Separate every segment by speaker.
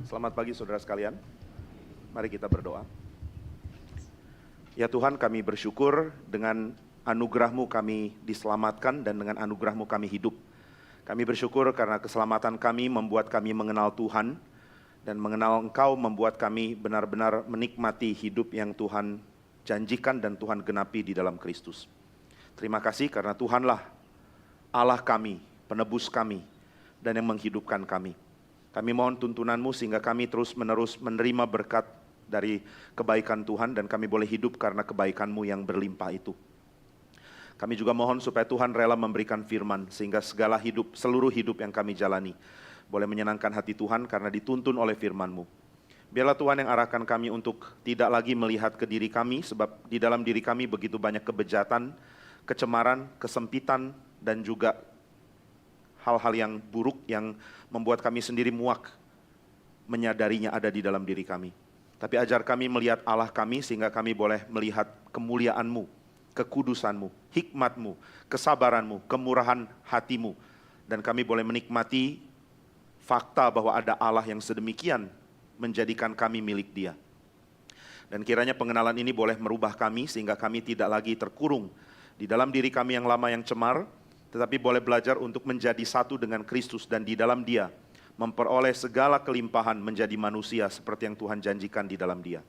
Speaker 1: Selamat pagi saudara sekalian. Mari kita berdoa. Ya Tuhan, kami bersyukur dengan anugerah-Mu kami diselamatkan dan dengan anugerah-Mu kami hidup. Kami bersyukur karena keselamatan kami membuat kami mengenal Tuhan dan mengenal Engkau membuat kami benar-benar menikmati hidup yang Tuhan janjikan dan Tuhan genapi di dalam Kristus. Terima kasih karena Tuhanlah Allah kami, penebus kami, dan yang menghidupkan kami. Kami mohon tuntunan-Mu sehingga kami terus-menerus menerima berkat dari kebaikan Tuhan dan kami boleh hidup karena kebaikan-Mu yang berlimpah itu. Kami juga mohon supaya Tuhan rela memberikan firman sehingga segala hidup, seluruh hidup yang kami jalani boleh menyenangkan hati Tuhan karena dituntun oleh firman-Mu. Biarlah Tuhan yang arahkan kami untuk tidak lagi melihat ke diri kami sebab di dalam diri kami begitu banyak kebejatan, kecemaran, kesempitan dan juga hal-hal yang buruk yang membuat kami sendiri muak menyadarinya ada di dalam diri kami. Tapi ajar kami melihat Allah kami sehingga kami boleh melihat kemuliaan-Mu, kekudusan-Mu, hikmat-Mu, kesabaran-Mu, kemurahan hati-Mu. Dan kami boleh menikmati fakta bahwa ada Allah yang sedemikian menjadikan kami milik Dia. Dan kiranya pengenalan ini boleh merubah kami sehingga kami tidak lagi terkurung di dalam diri kami yang lama yang cemar, tetapi boleh belajar untuk menjadi satu dengan Kristus dan di dalam Dia memperoleh segala kelimpahan menjadi manusia seperti yang Tuhan janjikan di dalam Dia.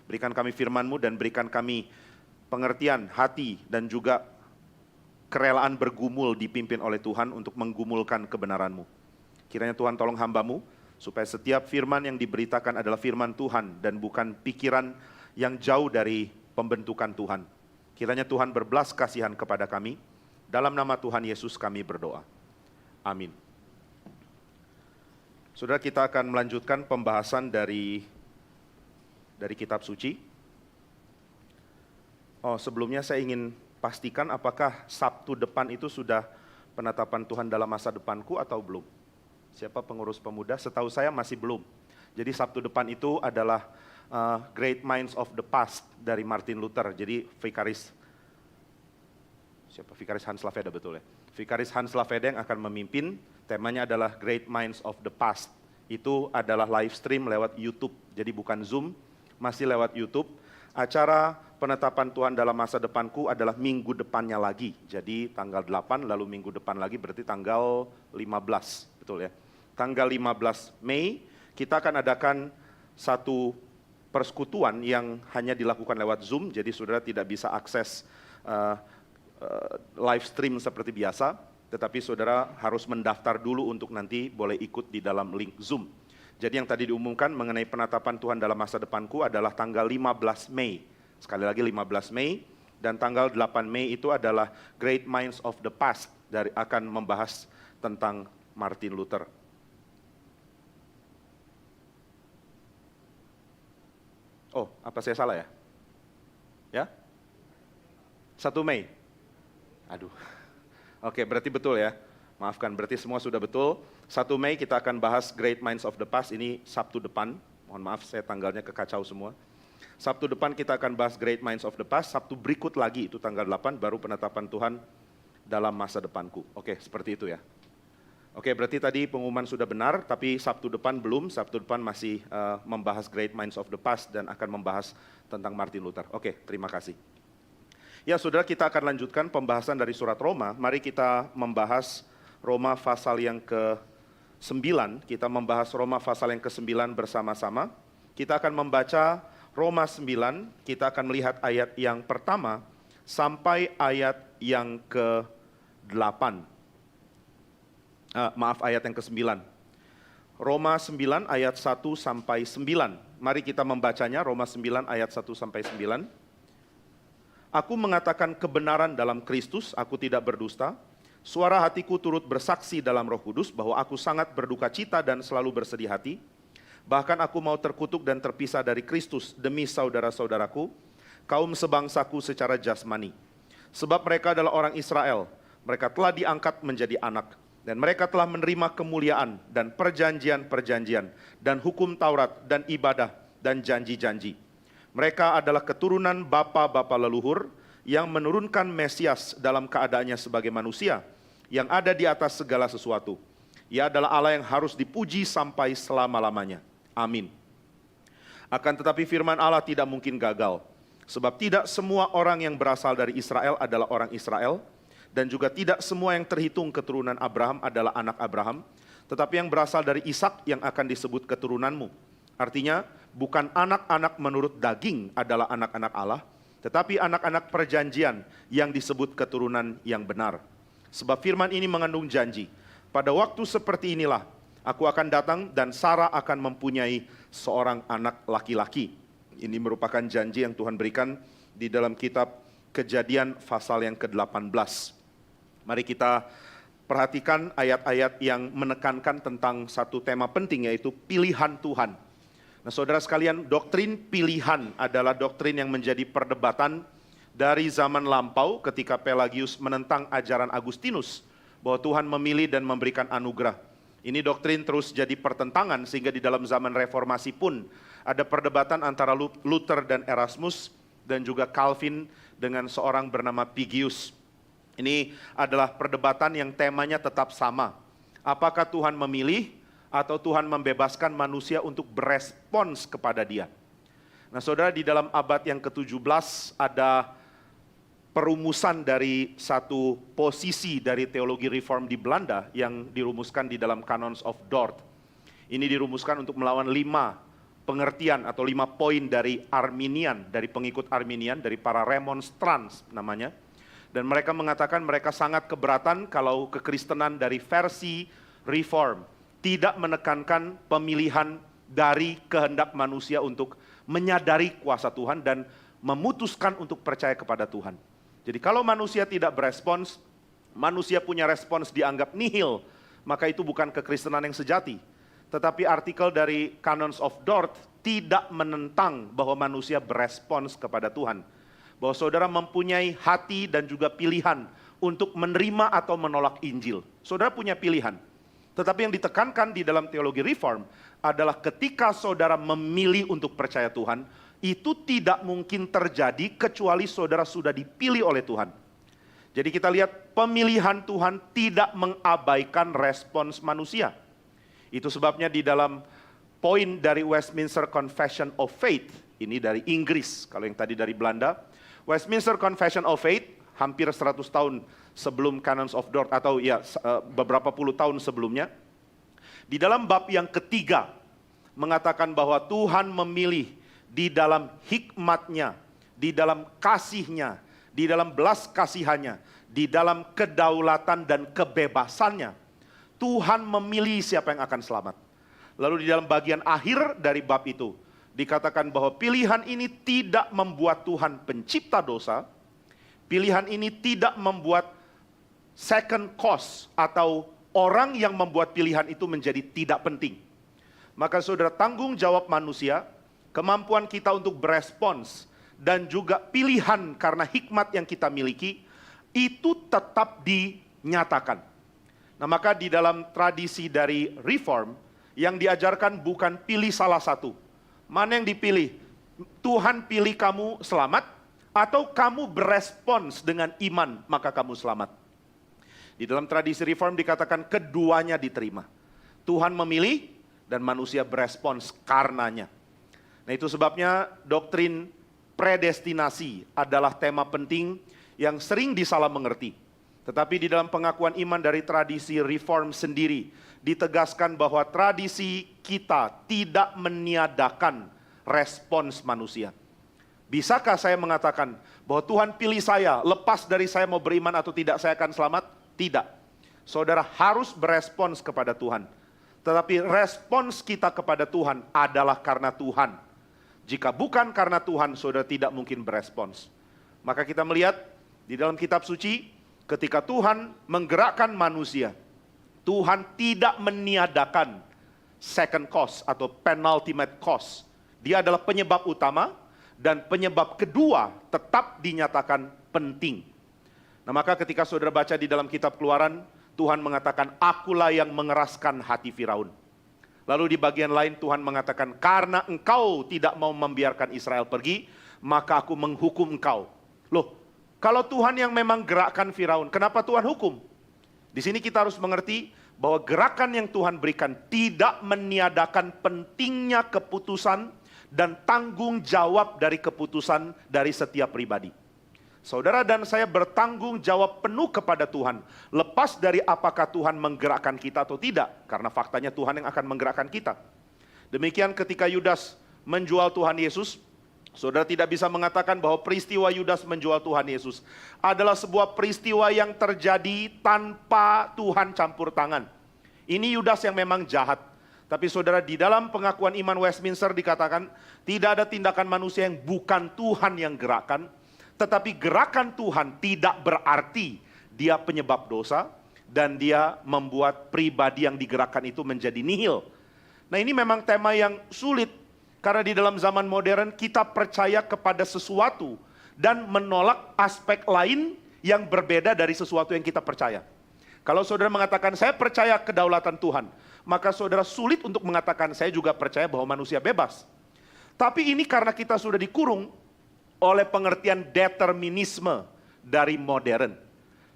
Speaker 1: Berikan kami firman-Mu dan berikan kami pengertian hati dan juga kerelaan bergumul dipimpin oleh Tuhan untuk menggumulkan kebenaran-Mu. Kiranya Tuhan tolong hamba-Mu supaya setiap firman yang diberitakan adalah firman Tuhan dan bukan pikiran yang jauh dari pembentukan Tuhan. Kiranya Tuhan berbelas kasihan kepada kami. Dalam nama Tuhan Yesus kami berdoa. Amin. Saudara, kita akan melanjutkan pembahasan dari kitab suci. Sebelumnya saya ingin pastikan apakah Sabtu depan itu sudah penetapan Tuhan dalam masa depanku atau belum? Siapa pengurus pemuda? Setahu saya masih belum. Jadi Sabtu depan itu adalah Great Minds of the Past dari Martin Luther. Jadi Vikaris Hans Laveda, betul ya? Vikaris Hans Laveda yang akan memimpin, temanya adalah Great Minds of the Past. Itu adalah live stream lewat YouTube, jadi bukan Zoom, masih lewat YouTube. Acara penetapan Tuhan dalam masa depanku adalah minggu depannya lagi, jadi tanggal 8 lalu minggu depan lagi berarti tanggal 15, betul ya? Tanggal 15 Mei kita akan adakan satu persekutuan yang hanya dilakukan lewat Zoom, jadi saudara tidak bisa akses live stream seperti biasa, tetapi saudara harus mendaftar dulu untuk nanti boleh ikut di dalam link Zoom. Jadi yang tadi diumumkan mengenai penetapan Tuhan dalam masa depanku adalah tanggal 15 Mei. Sekali lagi 15 Mei, dan tanggal 8 Mei itu adalah Great Minds of the Past, akan membahas tentang Martin Luther. Oh, apa saya salah ya? Ya? 1 Mei? Aduh, oke, berarti betul ya, maafkan, berarti semua sudah betul. 1 Mei kita akan bahas Great Minds of the Past, ini Sabtu depan, mohon maaf saya tanggalnya kekacau semua. Sabtu depan kita akan bahas Great Minds of the Past, Sabtu berikut lagi itu tanggal 8 baru penetapan Tuhan dalam masa depanku. Oke, seperti itu ya. Oke, berarti tadi pengumuman sudah benar, tapi Sabtu depan belum, Sabtu depan masih membahas Great Minds of the Past dan akan membahas tentang Martin Luther. Oke, terima kasih. Ya saudara, kita akan lanjutkan pembahasan dari surat Roma. Mari kita membahas Roma pasal yang ke-9. Kita membahas Roma pasal yang ke-9 bersama-sama. Kita akan membaca Roma 9, kita akan melihat ayat yang pertama sampai ayat yang ke-8. Ayat yang ke-9. Roma 9 ayat 1 sampai 9. Mari kita membacanya, Roma 9 ayat 1 sampai 9. Aku mengatakan kebenaran dalam Kristus, aku tidak berdusta. Suara hatiku turut bersaksi dalam Roh Kudus bahwa aku sangat berduka cita dan selalu bersedih hati. Bahkan aku mau terkutuk dan terpisah dari Kristus demi saudara-saudaraku, kaum sebangsaku secara jasmani. Sebab mereka adalah orang Israel, mereka telah diangkat menjadi anak. Dan mereka telah menerima kemuliaan dan perjanjian-perjanjian dan hukum Taurat dan ibadah dan janji-janji. Mereka adalah keturunan bapa-bapa leluhur yang menurunkan Mesias dalam keadaannya sebagai manusia yang ada di atas segala sesuatu. Ia adalah Allah yang harus dipuji sampai selama-lamanya. Amin. Akan tetapi firman Allah tidak mungkin gagal. Sebab tidak semua orang yang berasal dari Israel adalah orang Israel. Dan juga tidak semua yang terhitung keturunan Abraham adalah anak Abraham. Tetapi yang berasal dari Ishak yang akan disebut keturunanmu. Artinya bukan anak-anak menurut daging adalah anak-anak Allah. Tetapi anak-anak perjanjian yang disebut keturunan yang benar. Sebab firman ini mengandung janji. Pada waktu seperti inilah aku akan datang dan Sarah akan mempunyai seorang anak laki-laki. Ini merupakan janji yang Tuhan berikan di dalam kitab Kejadian pasal yang ke-18. Mari kita perhatikan ayat-ayat yang menekankan tentang satu tema penting, yaitu pilihan Tuhan. Nah, saudara sekalian, doktrin pilihan adalah doktrin yang menjadi perdebatan dari zaman lampau ketika Pelagius menentang ajaran Agustinus bahwa Tuhan memilih dan memberikan anugerah. Ini doktrin terus jadi pertentangan sehingga di dalam zaman reformasi pun ada perdebatan antara Luther dan Erasmus dan juga Calvin dengan seorang bernama Pigius. Ini adalah perdebatan yang temanya tetap sama. Apakah Tuhan memilih atau Tuhan membebaskan manusia untuk berespons kepada Dia? Nah, saudara, di dalam abad yang ke-17 ada perumusan dari satu posisi dari teologi reform di Belanda yang dirumuskan di dalam Canons of Dort. Ini dirumuskan untuk melawan 5 pengertian atau 5 poin dari Arminian, dari pengikut Arminian, dari para Remonstrants namanya. Dan mereka mengatakan mereka sangat keberatan kalau kekristenan dari versi reform tidak menekankan pemilihan dari kehendak manusia untuk menyadari kuasa Tuhan dan memutuskan untuk percaya kepada Tuhan. Jadi kalau manusia tidak berespons, manusia punya respons dianggap nihil, maka itu bukan kekristenan yang sejati. Tetapi artikel dari Canons of Dort tidak menentang bahwa manusia berespons kepada Tuhan. Bahwa saudara mempunyai hati dan juga pilihan untuk menerima atau menolak Injil. Saudara punya pilihan. Tetapi yang ditekankan di dalam teologi reform adalah ketika saudara memilih untuk percaya Tuhan, itu tidak mungkin terjadi kecuali saudara sudah dipilih oleh Tuhan. Jadi kita lihat pemilihan Tuhan tidak mengabaikan respons manusia. Itu sebabnya di dalam poin dari Westminster Confession of Faith, ini dari Inggris, kalau yang tadi dari Belanda, Westminster Confession of Faith hampir 100 tahun sebelum Canons of Dort atau ya beberapa puluh tahun sebelumnya, di dalam bab yang ketiga mengatakan bahwa Tuhan memilih di dalam hikmatnya, di dalam kasihnya, di dalam belas kasihannya, di dalam kedaulatan dan kebebasannya, Tuhan memilih siapa yang akan selamat. Lalu di dalam bagian akhir dari bab itu, dikatakan bahwa pilihan ini tidak membuat Tuhan pencipta dosa, pilihan ini tidak membuat second cause atau orang yang membuat pilihan itu menjadi tidak penting. Maka saudara, tanggung jawab manusia, kemampuan kita untuk berespons, dan juga pilihan karena hikmat yang kita miliki, itu tetap dinyatakan. Nah, maka di dalam tradisi dari reform, yang diajarkan bukan pilih salah satu. Mana yang dipilih? Tuhan pilih kamu selamat, atau kamu berespons dengan iman, maka kamu selamat. Di dalam tradisi reform dikatakan keduanya diterima. Tuhan memilih, dan manusia berespons karenanya. Nah, itu sebabnya doktrin predestinasi adalah tema penting yang sering disalah mengerti. Tetapi di dalam pengakuan iman dari tradisi reform sendiri, ditegaskan bahwa tradisi kita tidak meniadakan respons manusia. Bisakah saya mengatakan bahwa Tuhan pilih saya, lepas dari saya mau beriman atau tidak saya akan selamat? Tidak. Saudara harus berespons kepada Tuhan. Tetapi respons kita kepada Tuhan adalah karena Tuhan. Jika bukan karena Tuhan, saudara tidak mungkin berespons. Maka kita melihat di dalam kitab suci, ketika Tuhan menggerakkan manusia, Tuhan tidak meniadakan second cause atau penultimate cause. Dia adalah penyebab utama, dan penyebab kedua tetap dinyatakan penting. Nah, maka ketika saudara baca di dalam kitab Keluaran, Tuhan mengatakan, akulah yang mengeraskan hati Firaun. Lalu di bagian lain Tuhan mengatakan, karena engkau tidak mau membiarkan Israel pergi, maka aku menghukum engkau. Loh, kalau Tuhan yang memang gerakkan Firaun, kenapa Tuhan hukum? Di sini kita harus mengerti bahwa gerakan yang Tuhan berikan tidak meniadakan pentingnya keputusan dan tanggung jawab dari keputusan dari setiap pribadi. Saudara dan saya bertanggung jawab penuh kepada Tuhan, lepas dari apakah Tuhan menggerakkan kita atau tidak, karena faktanya Tuhan yang akan menggerakkan kita. Demikian ketika Yudas menjual Tuhan Yesus, saudara tidak bisa mengatakan bahwa peristiwa Yudas menjual Tuhan Yesus adalah sebuah peristiwa yang terjadi tanpa Tuhan campur tangan. Ini Yudas yang memang jahat. Tapi saudara, di dalam pengakuan iman Westminster dikatakan, tidak ada tindakan manusia yang bukan Tuhan yang gerakkan. Tetapi gerakan Tuhan tidak berarti dia penyebab dosa, dan dia membuat pribadi yang digerakkan itu menjadi nihil. Nah, ini memang tema yang sulit. Karena di dalam zaman modern kita percaya kepada sesuatu dan menolak aspek lain yang berbeda dari sesuatu yang kita percaya. Kalau saudara mengatakan saya percaya kedaulatan Tuhan, maka saudara sulit untuk mengatakan saya juga percaya bahwa manusia bebas. Tapi ini karena kita sudah dikurung oleh pengertian determinisme dari modern.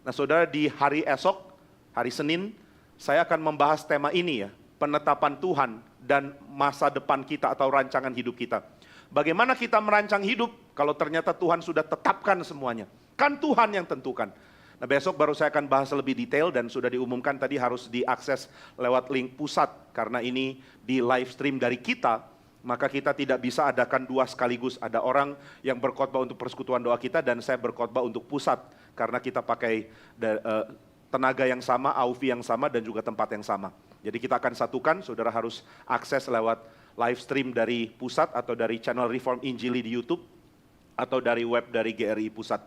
Speaker 1: Nah saudara, di hari esok, hari Senin, saya akan membahas tema ini ya, penetapan Tuhan dan masa depan kita atau rancangan hidup kita. Bagaimana kita merancang hidup kalau ternyata Tuhan sudah tetapkan semuanya? Kan Tuhan yang tentukan. Nah besok baru saya akan bahas lebih detail dan sudah diumumkan tadi harus diakses lewat link pusat. Karena ini di live stream dari kita, maka kita tidak bisa adakan dua sekaligus. Ada orang yang berkhotbah untuk persekutuan doa kita dan saya berkhotbah untuk pusat. Karena kita pakai tenaga yang sama, aufi yang sama dan juga tempat yang sama. Jadi kita akan satukan, saudara harus akses lewat live stream dari pusat atau dari channel Reform Injili di YouTube atau dari web dari GRI Pusat.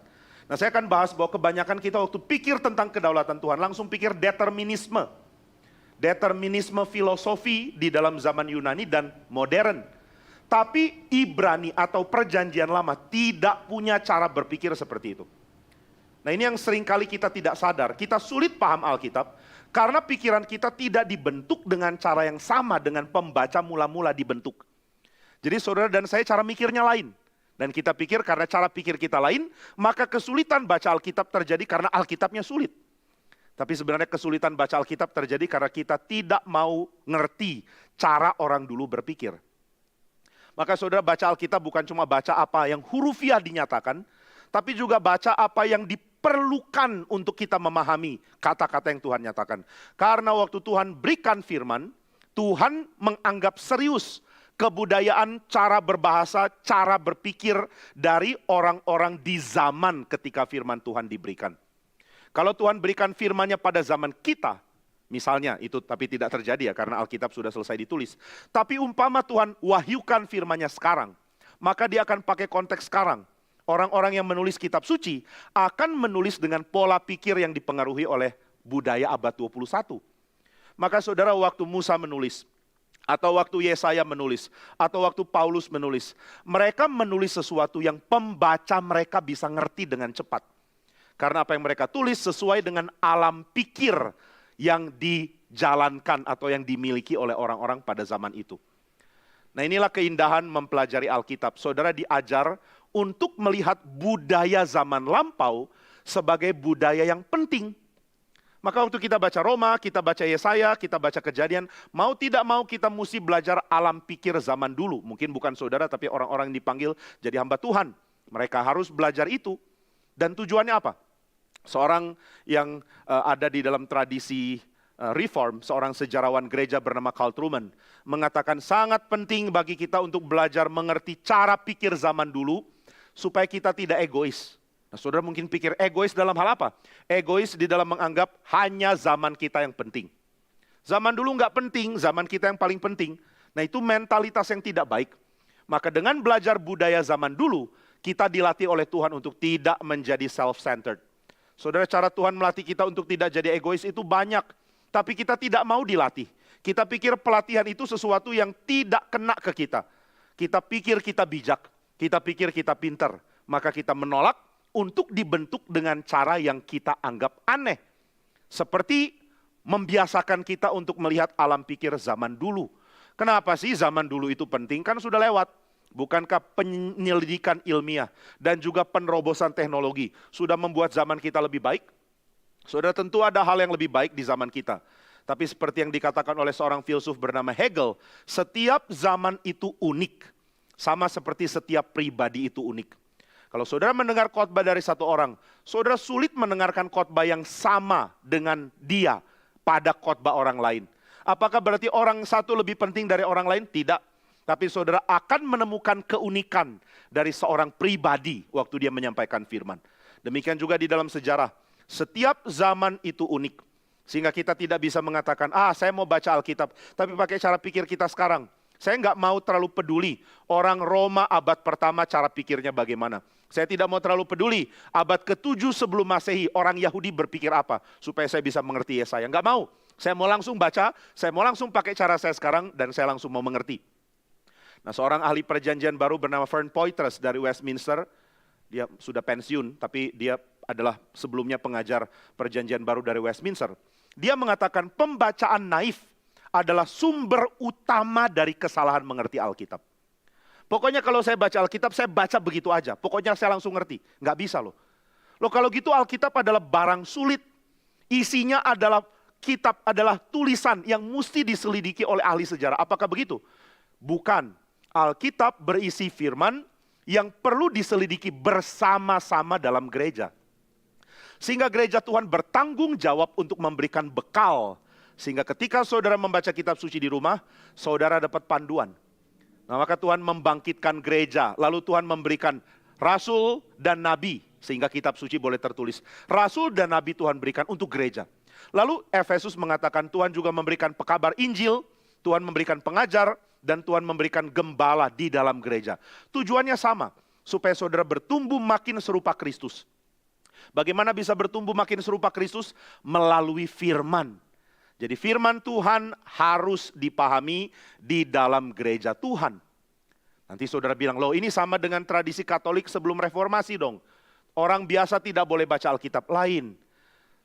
Speaker 1: Nah saya akan bahas bahwa kebanyakan kita waktu pikir tentang kedaulatan Tuhan langsung pikir determinisme. Determinisme filosofi di dalam zaman Yunani dan modern. Tapi Ibrani atau perjanjian lama tidak punya cara berpikir seperti itu. Nah ini yang seringkali kita tidak sadar, kita sulit paham Alkitab karena pikiran kita tidak dibentuk dengan cara yang sama dengan pembaca mula-mula dibentuk. Jadi saudara dan saya cara mikirnya lain. Dan kita pikir karena cara pikir kita lain, maka kesulitan baca Alkitab terjadi karena Alkitabnya sulit. Tapi sebenarnya kesulitan baca Alkitab terjadi karena kita tidak mau ngerti cara orang dulu berpikir. Maka saudara baca Alkitab bukan cuma baca apa yang hurufiah dinyatakan, tapi juga baca apa yang diperlukan untuk kita memahami kata-kata yang Tuhan nyatakan. Karena waktu Tuhan berikan firman, Tuhan menganggap serius kebudayaan, cara berbahasa, cara berpikir dari orang-orang di zaman ketika firman Tuhan diberikan. Kalau Tuhan berikan firman-Nya pada zaman kita, misalnya itu tapi tidak terjadi ya karena Alkitab sudah selesai ditulis. Tapi umpama Tuhan wahyukan firman-Nya sekarang, maka dia akan pakai konteks sekarang. Orang-orang yang menulis kitab suci akan menulis dengan pola pikir yang dipengaruhi oleh budaya abad 21. Maka saudara waktu Musa menulis, atau waktu Yesaya menulis, atau waktu Paulus menulis, mereka menulis sesuatu yang pembaca mereka bisa ngerti dengan cepat. Karena apa yang mereka tulis sesuai dengan alam pikir yang dijalankan atau yang dimiliki oleh orang-orang pada zaman itu. Nah inilah keindahan mempelajari Alkitab. Saudara diajar untuk melihat budaya zaman lampau sebagai budaya yang penting. Maka waktu kita baca Roma, kita baca Yesaya, kita baca Kejadian, mau tidak mau kita mesti belajar alam pikir zaman dulu. Mungkin bukan saudara tapi orang-orang yang dipanggil jadi hamba Tuhan. Mereka harus belajar itu. Dan tujuannya apa? Seorang yang ada di dalam tradisi Reform, seorang sejarawan gereja bernama Carl Trueman, mengatakan sangat penting bagi kita untuk belajar mengerti cara pikir zaman dulu, supaya kita tidak egois. Nah, saudara mungkin pikir egois dalam hal apa? Egois di dalam menganggap hanya zaman kita yang penting. Zaman dulu nggak penting, zaman kita yang paling penting. Nah itu mentalitas yang tidak baik. Maka dengan belajar budaya zaman dulu, kita dilatih oleh Tuhan untuk tidak menjadi self-centered. Saudara, cara Tuhan melatih kita untuk tidak jadi egois itu banyak. Tapi kita tidak mau dilatih. Kita pikir pelatihan itu sesuatu yang tidak kena ke kita. Kita pikir kita bijak. Kita pikir kita pintar. Maka kita menolak untuk dibentuk dengan cara yang kita anggap aneh. Seperti membiasakan kita untuk melihat alam pikir zaman dulu. Kenapa sih zaman dulu itu penting? Kan sudah lewat. Bukankah penyelidikan ilmiah dan juga penerobosan teknologi sudah membuat zaman kita lebih baik? Saudara, tentu ada hal yang lebih baik di zaman kita. Tapi seperti yang dikatakan oleh seorang filsuf bernama Hegel, setiap zaman itu unik. Sama seperti setiap pribadi itu unik. Kalau saudara mendengar khotbah dari satu orang, saudara sulit mendengarkan khotbah yang sama dengan dia pada khotbah orang lain. Apakah berarti orang satu lebih penting dari orang lain? Tidak. Tapi saudara akan menemukan keunikan dari seorang pribadi waktu dia menyampaikan firman. Demikian juga di dalam sejarah. Setiap zaman itu unik. Sehingga kita tidak bisa mengatakan, saya mau baca Alkitab. Tapi pakai cara pikir kita sekarang. Saya nggak mau terlalu peduli orang Roma abad pertama cara pikirnya bagaimana. Saya tidak mau terlalu peduli abad ke-7 sebelum Masehi orang Yahudi berpikir apa. Supaya saya bisa mengerti Yesaya. Nggak mau. Saya mau langsung baca, saya mau langsung pakai cara saya sekarang dan saya langsung mau mengerti. Nah, seorang ahli perjanjian baru bernama Fern Poitras dari Westminster, dia sudah pensiun, tapi dia adalah sebelumnya pengajar perjanjian baru dari Westminster. Dia mengatakan pembacaan naif adalah sumber utama dari kesalahan mengerti Alkitab. Pokoknya kalau saya baca Alkitab, saya baca begitu aja. Pokoknya saya langsung ngerti. Nggak bisa loh. Loh kalau gitu Alkitab adalah barang sulit. Isinya adalah kitab adalah tulisan yang mesti diselidiki oleh ahli sejarah. Apakah begitu? Bukan. Alkitab berisi firman yang perlu diselidiki bersama-sama dalam gereja. Sehingga gereja Tuhan bertanggung jawab untuk memberikan bekal. Sehingga ketika saudara membaca kitab suci di rumah, saudara dapat panduan. Nah, maka Tuhan membangkitkan gereja. Lalu Tuhan memberikan rasul dan nabi. Sehingga kitab suci boleh tertulis. Rasul dan nabi Tuhan berikan untuk gereja. Lalu Efesus mengatakan Tuhan juga memberikan pekabar Injil. Tuhan memberikan pengajar. Dan Tuhan memberikan gembala di dalam gereja. Tujuannya sama, supaya saudara bertumbuh makin serupa Kristus. Bagaimana bisa bertumbuh makin serupa Kristus? Melalui firman. Jadi firman Tuhan harus dipahami di dalam gereja Tuhan. Nanti saudara bilang, loh ini sama dengan tradisi Katolik sebelum reformasi dong. Orang biasa tidak boleh baca Alkitab. Lain.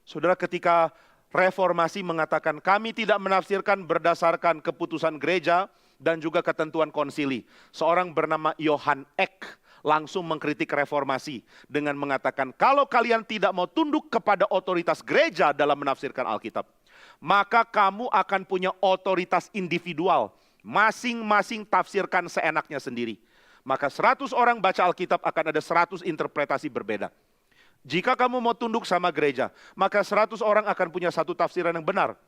Speaker 1: Saudara, ketika reformasi mengatakan kami tidak menafsirkan berdasarkan keputusan gereja, dan juga ketentuan konsili. Seorang bernama Johann Eck langsung mengkritik reformasi dengan mengatakan kalau kalian tidak mau tunduk kepada otoritas gereja dalam menafsirkan Alkitab, maka kamu akan punya otoritas individual. Masing-masing tafsirkan seenaknya sendiri. Maka 100 orang baca Alkitab akan ada 100 interpretasi berbeda. Jika kamu mau tunduk sama gereja, maka 100 orang akan punya satu tafsiran yang benar.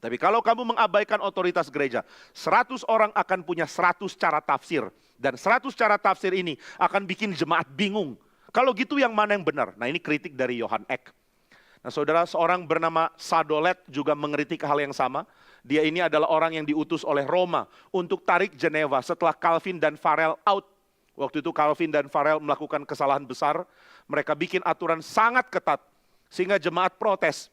Speaker 1: Tapi kalau kamu mengabaikan otoritas gereja, 100 orang akan punya 100 cara tafsir. Dan 100 cara tafsir ini akan bikin jemaat bingung. Kalau gitu yang mana yang benar? Nah ini kritik dari Johann Eck. Nah saudara, seorang bernama Sadolet juga mengkritik hal yang sama. Dia ini adalah orang yang diutus oleh Roma untuk tarik Geneva setelah Calvin dan Farel out. Waktu itu Calvin dan Farel melakukan kesalahan besar. Mereka bikin aturan sangat ketat sehingga jemaat protes.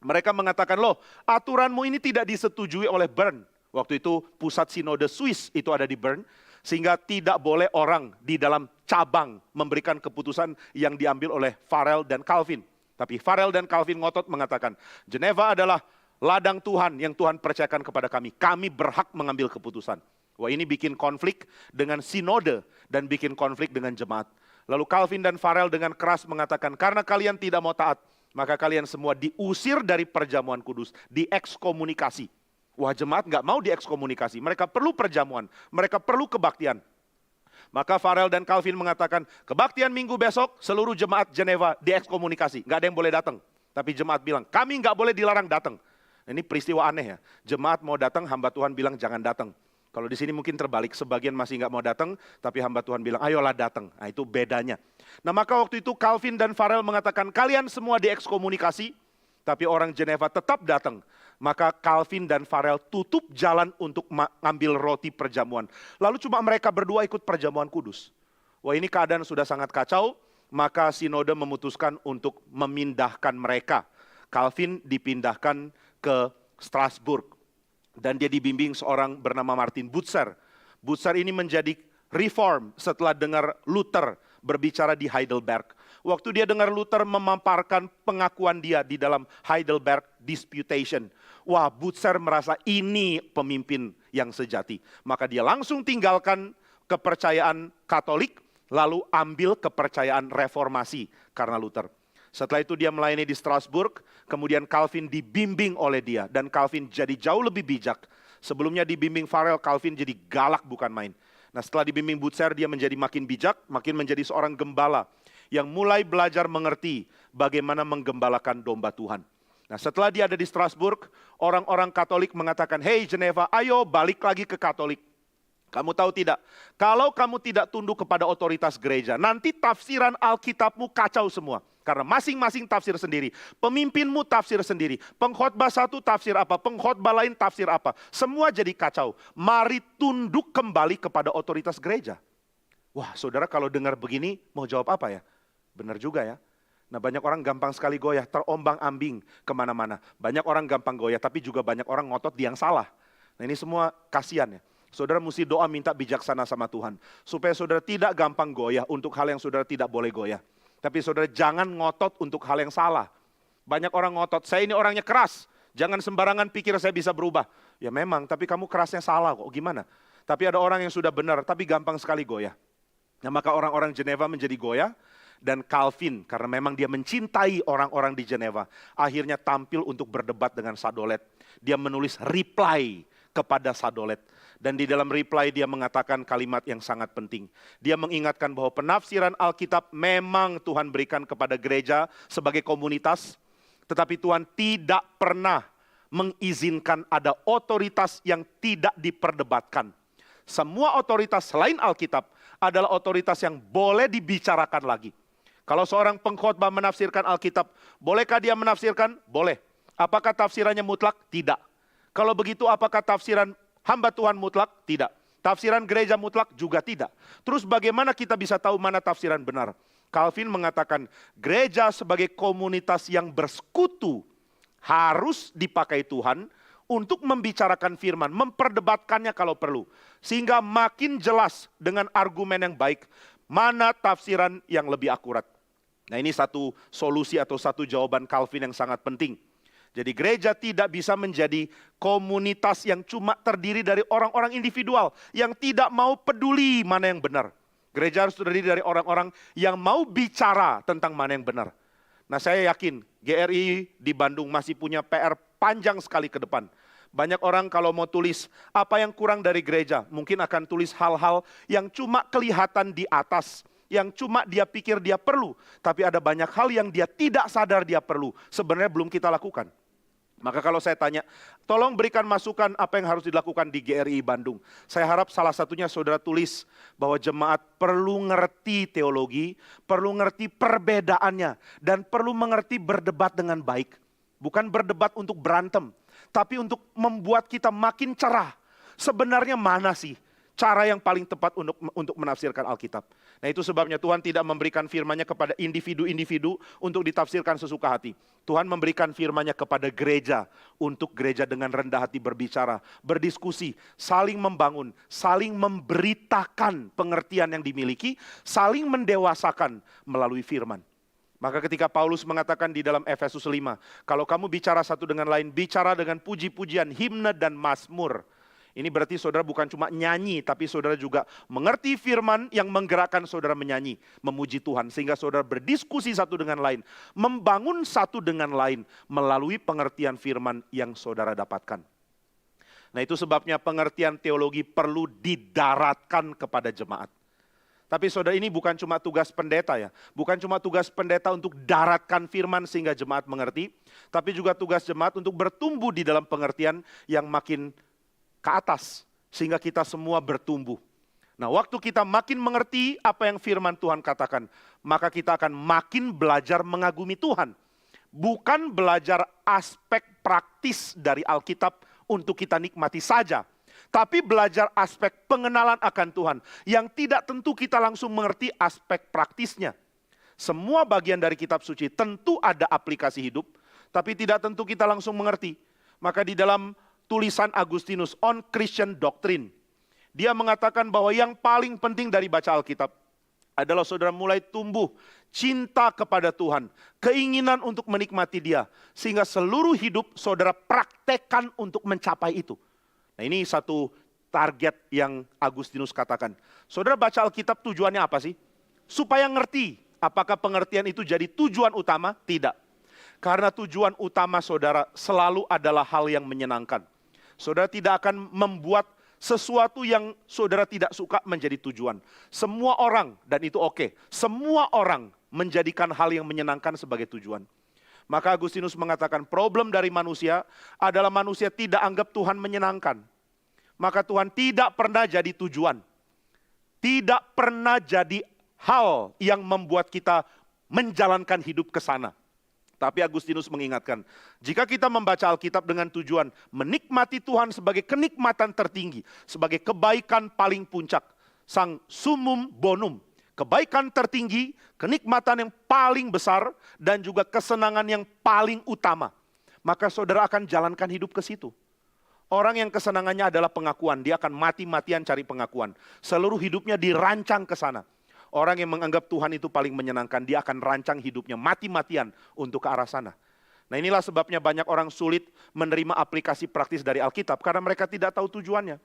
Speaker 1: Mereka mengatakan, loh aturanmu ini tidak disetujui oleh Bern. Waktu itu pusat sinode Swiss itu ada di Bern. Sehingga tidak boleh orang di dalam cabang memberikan keputusan yang diambil oleh Farel dan Calvin. Tapi Farel dan Calvin ngotot mengatakan, Geneva adalah ladang Tuhan yang Tuhan percayakan kepada kami. Kami berhak mengambil keputusan. Wah ini bikin konflik dengan sinode dan bikin konflik dengan jemaat. Lalu Calvin dan Farel dengan keras mengatakan, karena kalian tidak mau taat, maka kalian semua diusir dari perjamuan kudus, diekskomunikasi. Wah jemaat nggak mau diekskomunikasi, mereka perlu perjamuan, mereka perlu kebaktian. Maka Farel dan Calvin mengatakan, kebaktian minggu besok seluruh jemaat Geneva diekskomunikasi, nggak ada yang boleh datang. Tapi jemaat bilang, kami nggak boleh dilarang datang. Ini peristiwa aneh ya, jemaat mau datang, hamba Tuhan bilang jangan datang. Kalau di sini mungkin terbalik, sebagian masih nggak mau datang, tapi hamba Tuhan bilang, ayolah datang. Nah itu bedanya. Nah maka waktu itu Calvin dan Farel mengatakan, kalian semua diekskomunikasi, tapi orang Geneva tetap datang. Maka Calvin dan Farel tutup jalan untuk mengambil roti perjamuan. Lalu cuma mereka berdua ikut perjamuan kudus. Wah ini keadaan sudah sangat kacau, maka sinode memutuskan untuk memindahkan mereka. Calvin dipindahkan ke Strasbourg. Dan dia dibimbing seorang bernama Martin Butzer. Butzer ini menjadi reform setelah dengar Luther berbicara di Heidelberg. Waktu dia dengar Luther memaparkan pengakuan dia di dalam Heidelberg Disputation. Wah, Butzer merasa ini pemimpin yang sejati. Maka dia langsung tinggalkan kepercayaan Katolik, lalu ambil kepercayaan reformasi karena Luther. Setelah itu dia melayani di Strasbourg, kemudian Calvin dibimbing oleh dia. Dan Calvin jadi jauh lebih bijak. Sebelumnya dibimbing Farel, Calvin jadi galak bukan main. Nah setelah dibimbing Butzer, dia menjadi makin bijak, makin menjadi seorang gembala. Yang mulai belajar mengerti bagaimana menggembalakan domba Tuhan. Nah setelah dia ada di Strasbourg, orang-orang Katolik mengatakan, "Hey Geneva, ayo balik lagi ke Katolik." Kamu tahu tidak, kalau kamu tidak tunduk kepada otoritas gereja, nanti tafsiran Alkitabmu kacau semua. Karena masing-masing tafsir sendiri. Pemimpinmu tafsir sendiri. Pengkhotbah satu tafsir apa, pengkhotbah lain tafsir apa. Semua jadi kacau. Mari tunduk kembali kepada otoritas gereja. Wah saudara kalau dengar begini mau jawab apa ya? Benar juga ya. Nah banyak orang gampang sekali goyah, terombang ambing kemana-mana. Banyak orang gampang goyah, tapi juga banyak orang ngotot di yang salah. Nah ini semua kasihan ya. Saudara mesti doa minta bijaksana sama Tuhan. Supaya saudara tidak gampang goyah untuk hal yang saudara tidak boleh goyah. Tapi saudara jangan ngotot untuk hal yang salah. Banyak orang ngotot, saya ini orangnya keras. Jangan sembarangan pikir saya bisa berubah. Ya memang, tapi kamu kerasnya salah kok, gimana? Tapi ada orang yang sudah benar, tapi gampang sekali goyah. Nah maka orang-orang Geneva menjadi goyah. Dan Calvin, karena memang dia mencintai orang-orang di Geneva. Akhirnya tampil untuk berdebat dengan Sadolet. Dia menulis reply kepada Sadolet. Dan di dalam reply dia mengatakan kalimat yang sangat penting. Dia mengingatkan bahwa penafsiran Alkitab memang Tuhan berikan kepada gereja sebagai komunitas. Tetapi Tuhan tidak pernah mengizinkan ada otoritas yang tidak diperdebatkan. Semua otoritas selain Alkitab adalah otoritas yang boleh dibicarakan lagi. Kalau seorang pengkhotbah menafsirkan Alkitab, bolehkah dia menafsirkan? Boleh. Apakah tafsirannya mutlak? Tidak. Kalau begitu apakah tafsiran hamba Tuhan mutlak? Tidak. Tafsiran gereja mutlak? Juga tidak. Terus bagaimana kita bisa tahu mana tafsiran benar? Calvin mengatakan gereja sebagai komunitas yang bersekutu harus dipakai Tuhan untuk membicarakan firman, memperdebatkannya kalau perlu. Sehingga makin jelas dengan argumen yang baik, mana tafsiran yang lebih akurat. Nah ini satu solusi atau satu jawaban Calvin yang sangat penting. Jadi gereja tidak bisa menjadi komunitas yang cuma terdiri dari orang-orang individual yang tidak mau peduli mana yang benar. Gereja harus terdiri dari orang-orang yang mau bicara tentang mana yang benar. Nah saya yakin GRI di Bandung masih punya PR panjang sekali ke depan. Banyak orang kalau mau tulis apa yang kurang dari gereja, mungkin akan tulis hal-hal yang cuma kelihatan di atas. Yang cuma dia pikir dia perlu, tapi ada banyak hal yang dia tidak sadar dia perlu. Sebenarnya belum kita lakukan. Maka kalau saya tanya, tolong berikan masukan apa yang harus dilakukan di GRI Bandung. Saya harap salah satunya saudara tulis bahwa jemaat perlu ngerti teologi, perlu ngerti perbedaannya, dan perlu mengerti berdebat dengan baik. Bukan berdebat untuk berantem, tapi untuk membuat kita makin cerah. Sebenarnya mana sih cara yang paling tepat untuk menafsirkan Alkitab? Nah itu sebabnya Tuhan tidak memberikan firman-Nya kepada individu-individu untuk ditafsirkan sesuka hati. Tuhan memberikan firman-Nya kepada gereja untuk gereja dengan rendah hati berbicara, berdiskusi, saling membangun, saling memberitakan pengertian yang dimiliki, saling mendewasakan melalui firman. Maka ketika Paulus mengatakan di dalam Efesus 5, kalau kamu bicara satu dengan lain, bicara dengan puji-pujian, himne dan mazmur. Ini berarti saudara bukan cuma nyanyi, tapi saudara juga mengerti firman yang menggerakkan saudara menyanyi, memuji Tuhan. Sehingga saudara berdiskusi satu dengan lain, membangun satu dengan lain melalui pengertian firman yang saudara dapatkan. Nah itu sebabnya pengertian teologi perlu didaratkan kepada jemaat. Tapi saudara ini bukan cuma tugas pendeta ya. Bukan cuma tugas pendeta untuk daratkan firman sehingga jemaat mengerti. Tapi juga tugas jemaat untuk bertumbuh di dalam pengertian yang makin ke atas, sehingga kita semua bertumbuh. Nah waktu kita makin mengerti apa yang firman Tuhan katakan, maka kita akan makin belajar mengagumi Tuhan. Bukan belajar aspek praktis dari Alkitab untuk kita nikmati saja, tapi belajar aspek pengenalan akan Tuhan, yang tidak tentu kita langsung mengerti aspek praktisnya. Semua bagian dari kitab suci tentu ada aplikasi hidup, tapi tidak tentu kita langsung mengerti. Maka di dalam tulisan Agustinus on Christian Doctrine, dia mengatakan bahwa yang paling penting dari baca Alkitab adalah saudara mulai tumbuh cinta kepada Tuhan, keinginan untuk menikmati Dia, sehingga seluruh hidup saudara praktekkan untuk mencapai itu. Nah ini satu target yang Agustinus katakan. Saudara baca Alkitab tujuannya apa sih? Supaya ngerti Apakah pengertian itu jadi tujuan utama? Tidak. Karena tujuan utama saudara selalu adalah hal yang menyenangkan. Saudara tidak akan membuat sesuatu yang saudara tidak suka menjadi tujuan. Semua orang, dan itu oke, semua orang menjadikan hal yang menyenangkan sebagai tujuan. Maka Agustinus mengatakan problem dari manusia adalah manusia tidak anggap Tuhan menyenangkan. Maka Tuhan tidak pernah jadi tujuan. Tidak pernah jadi hal yang membuat kita menjalankan hidup ke sana. Tapi Agustinus mengingatkan, jika kita membaca Alkitab dengan tujuan menikmati Tuhan sebagai kenikmatan tertinggi, sebagai kebaikan paling puncak, sang summum bonum, kebaikan tertinggi, kenikmatan yang paling besar, dan juga kesenangan yang paling utama, maka saudara akan jalankan hidup ke situ. Orang yang kesenangannya adalah pengakuan, dia akan mati-matian cari pengakuan. Seluruh hidupnya dirancang ke sana. Orang yang menganggap Tuhan itu paling menyenangkan, dia akan rancang hidupnya mati-matian untuk ke arah sana. Nah inilah sebabnya banyak orang sulit menerima aplikasi praktis dari Alkitab, karena mereka tidak tahu tujuannya.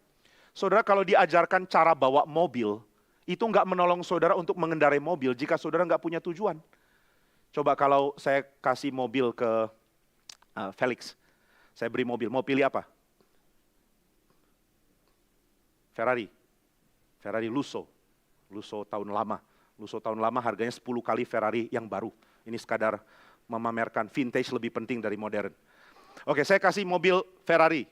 Speaker 1: Saudara kalau diajarkan cara bawa mobil, itu nggak menolong saudara untuk mengendarai mobil jika saudara nggak punya tujuan. Coba kalau saya kasih mobil ke Felix, saya beri mobil, mau pilih apa? Ferrari Lusso tahun lama. Lusso tahun lama harganya 10 kali Ferrari yang baru. Ini sekadar memamerkan vintage lebih penting dari modern. Oke, saya kasih mobil Ferrari.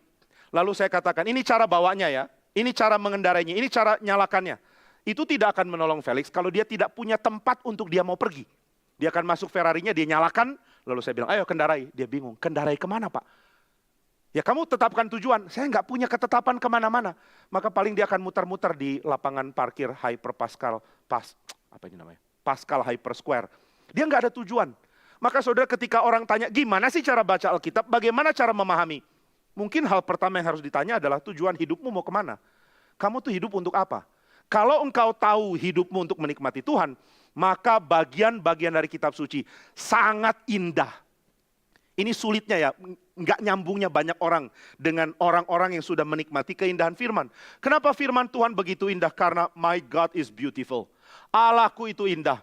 Speaker 1: Lalu saya katakan, ini cara bawanya ya, ini cara mengendarainya, ini cara nyalakannya. Itu tidak akan menolong Felix kalau dia tidak punya tempat untuk dia mau pergi. Dia akan masuk Ferrarinya, dia nyalakan, lalu saya bilang, ayo kendarai. Dia bingung, kendarai kemana Pak? Ya kamu tetapkan tujuan, saya nggak punya ketetapan kemana-mana. Maka paling dia akan muter-muter di lapangan parkir Hyper Pascal Hyper Square. Dia nggak ada tujuan. Maka saudara ketika orang tanya, gimana sih cara baca Alkitab, bagaimana cara memahami? Mungkin hal pertama yang harus ditanya adalah tujuan hidupmu mau kemana? Kamu tuh hidup untuk apa? Kalau engkau tahu hidupmu untuk menikmati Tuhan, maka bagian-bagian dari kitab suci sangat indah. Ini sulitnya ya, nggak nyambungnya banyak orang dengan orang-orang yang sudah menikmati keindahan firman. Kenapa firman Tuhan begitu indah? Karena my God is beautiful. Allahku itu indah.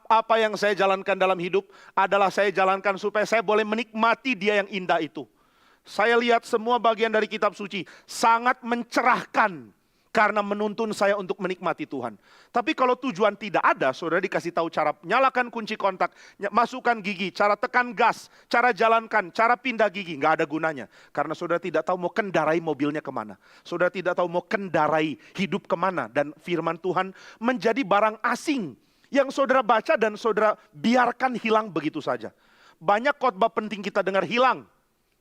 Speaker 1: Apa yang saya jalankan dalam hidup adalah saya jalankan supaya saya boleh menikmati dia yang indah itu. Saya lihat semua bagian dari kitab suci sangat mencerahkan. Karena menuntun saya untuk menikmati Tuhan. Tapi kalau tujuan tidak ada, saudara dikasih tahu cara nyalakan kunci kontak, masukkan gigi, cara tekan gas, cara jalankan, cara pindah gigi, nggak ada gunanya. Karena saudara tidak tahu mau kendarai mobilnya kemana. Saudara tidak tahu mau kendarai hidup kemana. Dan firman Tuhan menjadi barang asing yang saudara baca dan saudara biarkan hilang begitu saja. Banyak khotbah penting kita dengar hilang.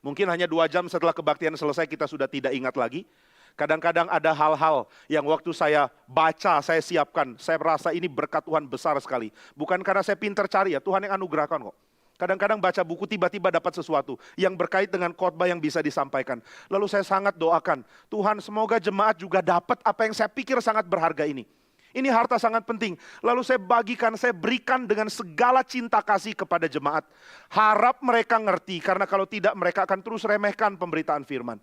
Speaker 1: Mungkin hanya 2 jam setelah kebaktian selesai kita sudah tidak ingat lagi. Kadang-kadang ada hal-hal yang waktu saya baca, saya siapkan, saya merasa ini berkat Tuhan besar sekali. Bukan karena saya pintar cari ya, Tuhan yang anugerahkan kok. Kadang-kadang baca buku tiba-tiba dapat sesuatu yang berkait dengan khotbah yang bisa disampaikan. Lalu saya sangat doakan, Tuhan semoga jemaat juga dapat apa yang saya pikir sangat berharga ini. Ini harta sangat penting. Lalu saya bagikan, saya berikan dengan segala cinta kasih kepada jemaat. Harap mereka ngerti, karena kalau tidak mereka akan terus remehkan pemberitaan firman.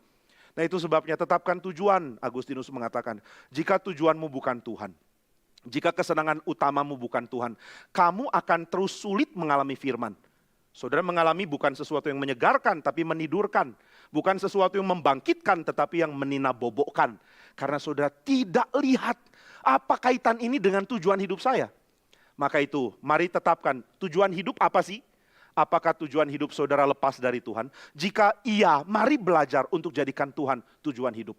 Speaker 1: Nah itu sebabnya tetapkan tujuan, Agustinus mengatakan. Jika tujuanmu bukan Tuhan, jika kesenangan utamamu bukan Tuhan, kamu akan terus sulit mengalami firman. Saudara mengalami bukan sesuatu yang menyegarkan, tapi menidurkan. Bukan sesuatu yang membangkitkan, tetapi yang meninabobokkan. Karena saudara tidak lihat apa kaitan ini dengan tujuan hidup saya. Maka itu, mari tetapkan tujuan hidup apa sih? Apakah tujuan hidup saudara lepas dari Tuhan? Jika iya, mari belajar untuk jadikan Tuhan tujuan hidup.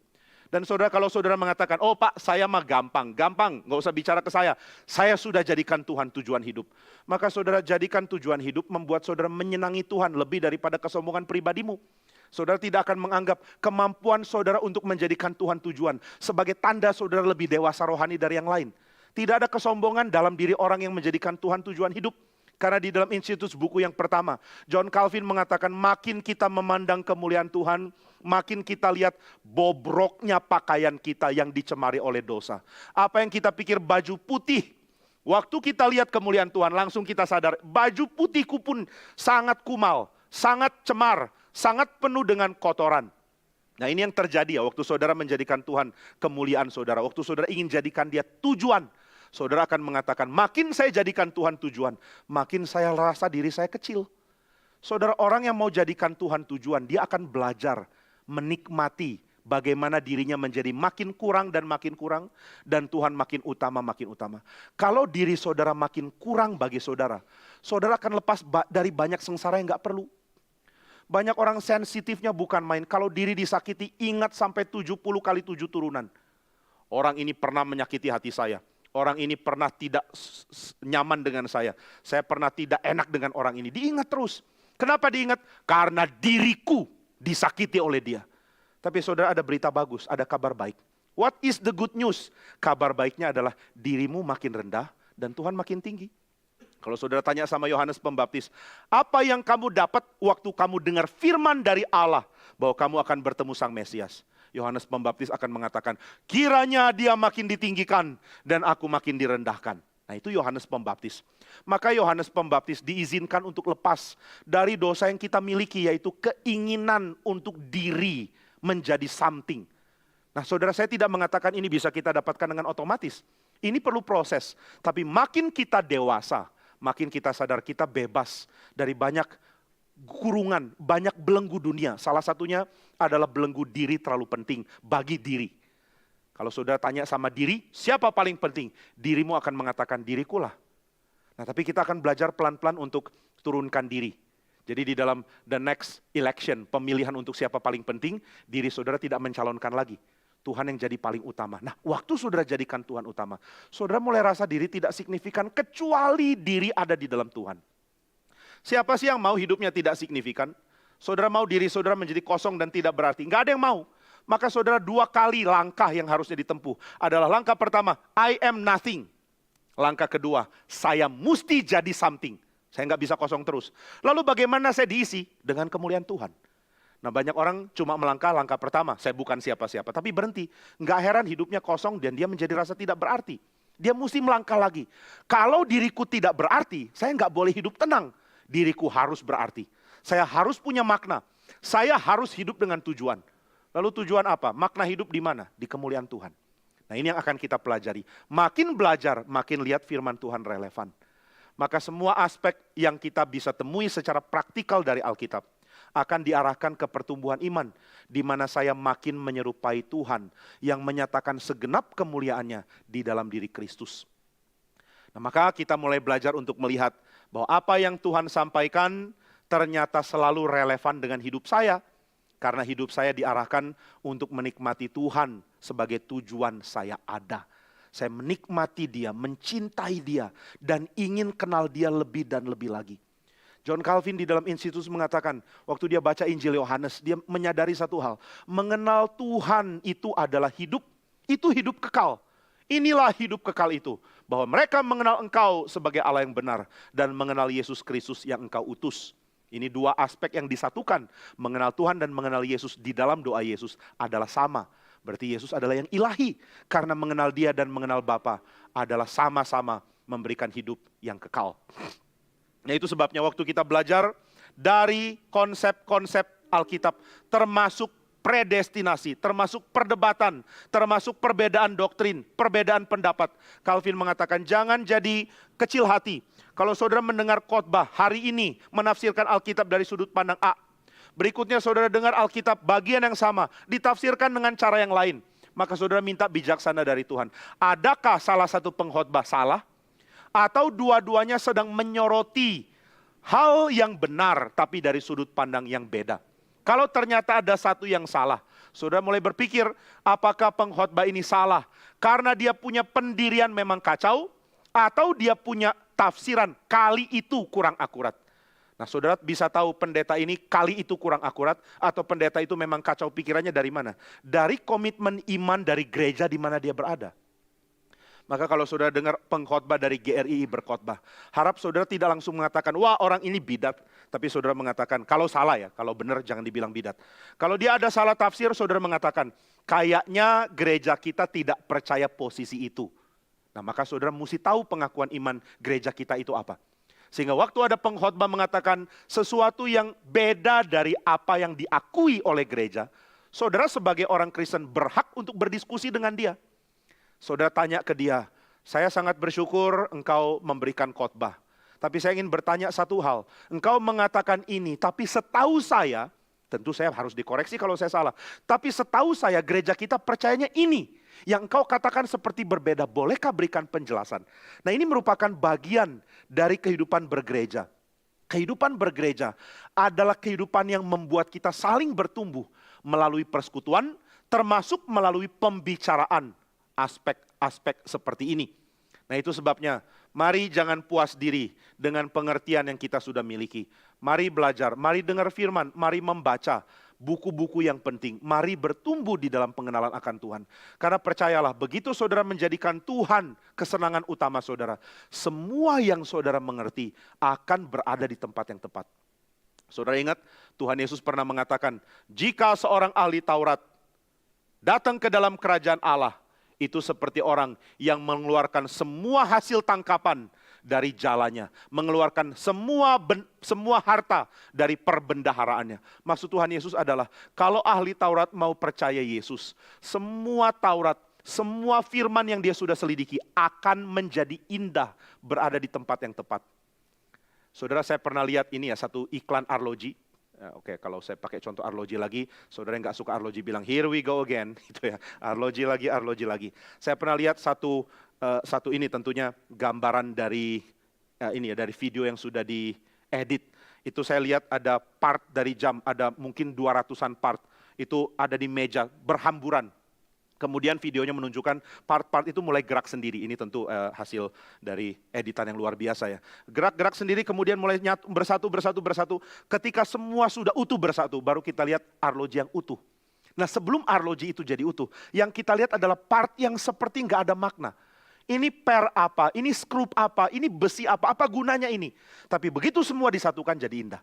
Speaker 1: Dan saudara, kalau saudara mengatakan, oh Pak, saya mah gampang, nggak usah bicara ke saya sudah jadikan Tuhan tujuan hidup. Maka saudara jadikan tujuan hidup membuat saudara menyenangi Tuhan lebih daripada kesombongan pribadimu. Saudara tidak akan menganggap kemampuan saudara untuk menjadikan Tuhan tujuan sebagai tanda saudara lebih dewasa rohani dari yang lain. Tidak ada kesombongan dalam diri orang yang menjadikan Tuhan tujuan hidup. Karena di dalam Institut buku yang pertama, John Calvin mengatakan makin kita memandang kemuliaan Tuhan, makin kita lihat bobroknya pakaian kita yang dicemari oleh dosa. Apa yang kita pikir baju putih, waktu kita lihat kemuliaan Tuhan langsung kita sadar baju putihku pun sangat kumal, sangat cemar, sangat penuh dengan kotoran. Nah ini yang terjadi ya waktu saudara menjadikan Tuhan kemuliaan saudara, waktu saudara ingin jadikan dia tujuan. Saudara akan mengatakan, makin saya jadikan Tuhan tujuan, makin saya rasa diri saya kecil. Saudara, orang yang mau jadikan Tuhan tujuan, dia akan belajar menikmati bagaimana dirinya menjadi makin kurang, dan Tuhan makin utama. Kalau diri saudara makin kurang bagi saudara, saudara akan lepas dari banyak sengsara yang gak perlu. Banyak orang sensitifnya bukan main. Kalau diri disakiti, ingat sampai 70 kali 7 turunan. Orang ini pernah menyakiti hati saya. Orang ini pernah tidak nyaman dengan saya. Saya pernah tidak enak dengan orang ini. Diingat terus. Kenapa diingat? Karena diriku disakiti oleh dia. Tapi saudara, ada berita bagus, ada kabar baik. What is the good news? Kabar baiknya adalah dirimu makin rendah dan Tuhan makin tinggi. Kalau saudara tanya sama Yohanes Pembaptis, apa yang kamu dapat waktu kamu dengar firman dari Allah bahwa kamu akan bertemu Sang Mesias? Yohanes Pembaptis akan mengatakan, kiranya dia makin ditinggikan dan aku makin direndahkan. Nah, itu Yohanes Pembaptis. Maka Yohanes Pembaptis diizinkan untuk lepas dari dosa yang kita miliki, yaitu keinginan untuk diri menjadi something. Nah, saudara, saya tidak mengatakan ini bisa kita dapatkan dengan otomatis. Ini perlu proses. Tapi makin kita dewasa, makin kita sadar kita bebas dari banyak kurungan, banyak belenggu dunia. Salah satunya adalah belenggu diri terlalu penting bagi diri. Kalau saudara tanya sama diri, siapa paling penting? Dirimu akan mengatakan dirikulah. Nah, tapi kita akan belajar pelan-pelan untuk turunkan diri. Jadi di dalam the next election, pemilihan untuk siapa paling penting, diri saudara tidak mencalonkan lagi. Tuhan yang jadi paling utama. Nah, waktu saudara jadikan Tuhan utama, saudara mulai rasa diri tidak signifikan kecuali diri ada di dalam Tuhan. Siapa sih yang mau hidupnya tidak signifikan? Saudara mau diri saudara menjadi kosong dan tidak berarti? Enggak ada yang mau. Maka saudara 2 kali langkah yang harusnya ditempuh. Adalah langkah pertama, I am nothing. Langkah kedua, saya mesti jadi something. Saya nggak bisa kosong terus. Lalu bagaimana saya diisi? Dengan kemuliaan Tuhan. Nah, banyak orang cuma langkah pertama, saya bukan siapa-siapa, tapi berhenti. Nggak heran hidupnya kosong dan dia menjadi rasa tidak berarti. Dia mesti melangkah lagi. Kalau diriku tidak berarti, saya nggak boleh hidup tenang. Diriku harus berarti. Saya harus punya makna. Saya harus hidup dengan tujuan. Lalu tujuan apa? Makna hidup di mana? Di kemuliaan Tuhan. Nah, ini yang akan kita pelajari. Makin belajar, makin lihat firman Tuhan relevan. Maka semua aspek yang kita bisa temui secara praktikal dari Alkitab akan diarahkan ke pertumbuhan iman, di mana saya makin menyerupai Tuhan yang menyatakan segenap kemuliaannya di dalam diri Kristus. Nah, maka kita mulai belajar untuk melihat bahwa apa yang Tuhan sampaikan ternyata selalu relevan dengan hidup saya, karena hidup saya diarahkan untuk menikmati Tuhan sebagai tujuan saya ada. Saya menikmati Dia, mencintai Dia, dan ingin kenal Dia lebih dan lebih lagi. John Calvin di dalam Institutus mengatakan, waktu dia baca Injil Yohanes, dia menyadari satu hal. Mengenal Tuhan itu adalah hidup, itu hidup kekal. Inilah hidup kekal itu. Bahwa mereka mengenal Engkau sebagai Allah yang benar, dan mengenal Yesus Kristus yang Engkau utus. Ini 2 aspek yang disatukan. Mengenal Tuhan dan mengenal Yesus di dalam doa Yesus adalah sama. Berarti Yesus adalah yang ilahi. Karena mengenal Dia dan mengenal Bapa adalah sama-sama memberikan hidup yang kekal. Nah, itu sebabnya waktu kita belajar dari konsep-konsep Alkitab, termasuk predestinasi, termasuk perdebatan, termasuk perbedaan doktrin, perbedaan pendapat. Calvin mengatakan jangan jadi kecil hati. Kalau saudara mendengar khotbah hari ini menafsirkan Alkitab dari sudut pandang A, berikutnya saudara dengar Alkitab bagian yang sama, ditafsirkan dengan cara yang lain, maka saudara minta bijaksana dari Tuhan. Adakah salah satu pengkhotbah salah? Atau dua-duanya sedang menyoroti hal yang benar tapi dari sudut pandang yang beda? Kalau ternyata ada satu yang salah, saudara mulai berpikir apakah pengkhotbah ini salah karena dia punya pendirian memang kacau, atau dia punya tafsiran kali itu kurang akurat. Nah, saudara bisa tahu pendeta ini kali itu kurang akurat atau pendeta itu memang kacau pikirannya dari mana? Dari komitmen iman dari gereja di mana dia berada. Maka kalau saudara dengar pengkhotbah dari GRII berkhotbah, harap saudara tidak langsung mengatakan, wah orang ini bidat. Tapi saudara mengatakan, kalau salah ya, kalau benar jangan dibilang bidat. Kalau dia ada salah tafsir, saudara mengatakan, kayaknya gereja kita tidak percaya posisi itu. Nah, maka saudara mesti tahu pengakuan iman gereja kita itu apa. Sehingga waktu ada pengkhotbah mengatakan sesuatu yang beda dari apa yang diakui oleh gereja, saudara sebagai orang Kristen berhak untuk berdiskusi dengan dia. Saudara tanya ke dia, Saya sangat bersyukur engkau memberikan khotbah. Tapi saya ingin bertanya satu hal. Engkau mengatakan ini, tapi setahu saya, tentu saya harus dikoreksi kalau saya salah. Tapi setahu saya gereja kita percayanya ini. Yang engkau katakan seperti berbeda. Bolehkah berikan penjelasan? Nah, ini merupakan bagian dari kehidupan bergereja. Kehidupan bergereja adalah kehidupan yang membuat kita saling bertumbuh melalui persekutuan, termasuk melalui pembicaraan aspek-aspek seperti ini. Nah, itu sebabnya mari jangan puas diri dengan pengertian yang kita sudah miliki. Mari belajar, mari dengar firman, mari membaca buku-buku yang penting. Mari bertumbuh di dalam pengenalan akan Tuhan. Karena percayalah, begitu saudara menjadikan Tuhan kesenangan utama saudara, semua yang saudara mengerti akan berada di tempat yang tepat. Saudara ingat, Tuhan Yesus pernah mengatakan, jika seorang ahli Taurat datang ke dalam kerajaan Allah, itu seperti orang yang mengeluarkan semua hasil tangkapan dari jalannya. Mengeluarkan semua harta dari perbendaharaannya. Maksud Tuhan Yesus adalah, kalau ahli Taurat mau percaya Yesus, semua Taurat, semua firman yang dia sudah selidiki akan menjadi indah berada di tempat yang tepat. Saudara, saya pernah lihat ini ya, satu iklan arloji. Oke, kalau saya pakai contoh arloji lagi, saudara yang nggak suka arloji bilang, here we go again, gitu ya. Arloji lagi, arloji lagi. Saya pernah lihat satu ini tentunya gambaran dari ini ya, dari video yang sudah diedit. Itu saya lihat ada part dari jam, ada mungkin 200-an part. Itu ada di meja, berhamburan. Kemudian videonya menunjukkan part-part itu mulai gerak sendiri. Ini tentu hasil dari editan yang luar biasa ya. Gerak-gerak sendiri kemudian mulai bersatu. Ketika semua sudah utuh bersatu, baru kita lihat arloji yang utuh. Nah, sebelum arloji itu jadi utuh, yang kita lihat adalah part yang seperti nggak ada makna. Ini per apa, ini skrup apa, ini besi apa gunanya ini. Tapi begitu semua disatukan jadi indah.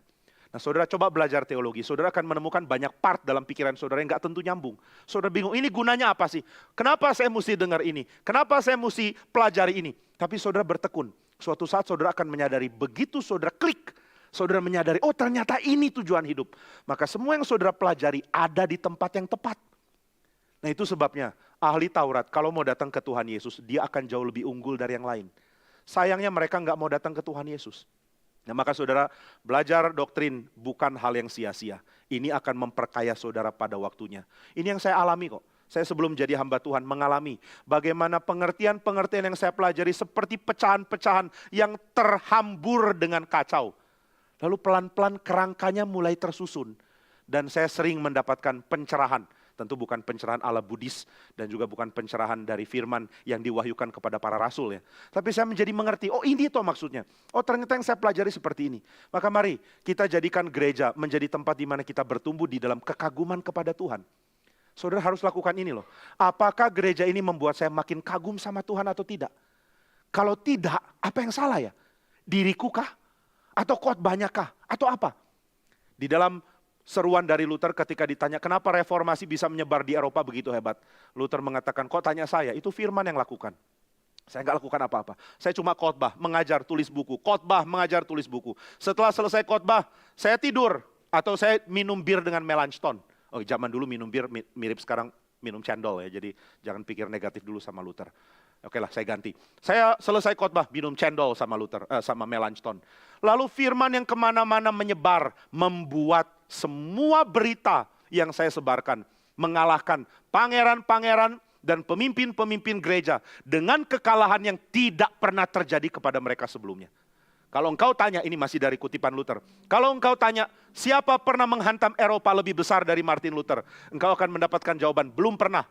Speaker 1: Nah, saudara coba belajar teologi, saudara akan menemukan banyak part dalam pikiran saudara yang gak tentu nyambung. Saudara bingung, ini gunanya apa sih? Kenapa saya mesti dengar ini? Kenapa saya mesti pelajari ini? Tapi saudara bertekun, suatu saat saudara akan menyadari, begitu saudara klik, saudara menyadari, oh ternyata ini tujuan hidup. Maka semua yang saudara pelajari ada di tempat yang tepat. Nah, itu sebabnya ahli Taurat kalau mau datang ke Tuhan Yesus, dia akan jauh lebih unggul dari yang lain. Sayangnya mereka gak mau datang ke Tuhan Yesus. Nah, maka saudara, belajar doktrin bukan hal yang sia-sia. Ini akan memperkaya saudara pada waktunya. Ini yang saya alami kok. Saya sebelum jadi hamba Tuhan mengalami bagaimana pengertian-pengertian yang saya pelajari seperti pecahan-pecahan yang terhambur dengan kacau. Lalu pelan-pelan kerangkanya mulai tersusun. Dan saya sering mendapatkan pencerahan. Tentu bukan pencerahan ala Buddhis dan juga bukan pencerahan dari firman yang diwahyukan kepada para rasul ya. Tapi saya menjadi mengerti, oh ini toh maksudnya. Oh ternyata yang saya pelajari seperti ini. Maka mari kita jadikan gereja menjadi tempat di mana kita bertumbuh di dalam kekaguman kepada Tuhan. Saudara harus lakukan ini loh. Apakah gereja ini membuat saya makin kagum sama Tuhan atau tidak? Kalau tidak, apa yang salah ya? Diriku kah? Atau khotbahnya kah? Atau apa? Di dalam seruan dari Luther ketika ditanya kenapa reformasi bisa menyebar di Eropa begitu hebat. Luther mengatakan, kok tanya saya? Itu firman yang lakukan. Saya nggak lakukan apa-apa. Saya cuma khotbah, mengajar, tulis buku. Khotbah, mengajar, tulis buku. Setelah selesai khotbah, saya tidur. Atau saya minum bir dengan melanchthon. Oh, zaman dulu minum bir mirip sekarang minum cendol ya. Jadi jangan pikir negatif dulu sama Luther. Oke lah, saya ganti. Saya selesai khotbah, minum cendol sama Luther, sama melanchthon. Lalu firman yang kemana-mana menyebar, membuat semua berita yang saya sebarkan mengalahkan pangeran-pangeran dan pemimpin-pemimpin gereja dengan kekalahan yang tidak pernah terjadi kepada mereka sebelumnya. Kalau engkau tanya, ini masih dari kutipan Luther. Kalau engkau tanya, siapa pernah menghantam Eropa lebih besar dari Martin Luther? Engkau akan mendapatkan jawaban, belum pernah.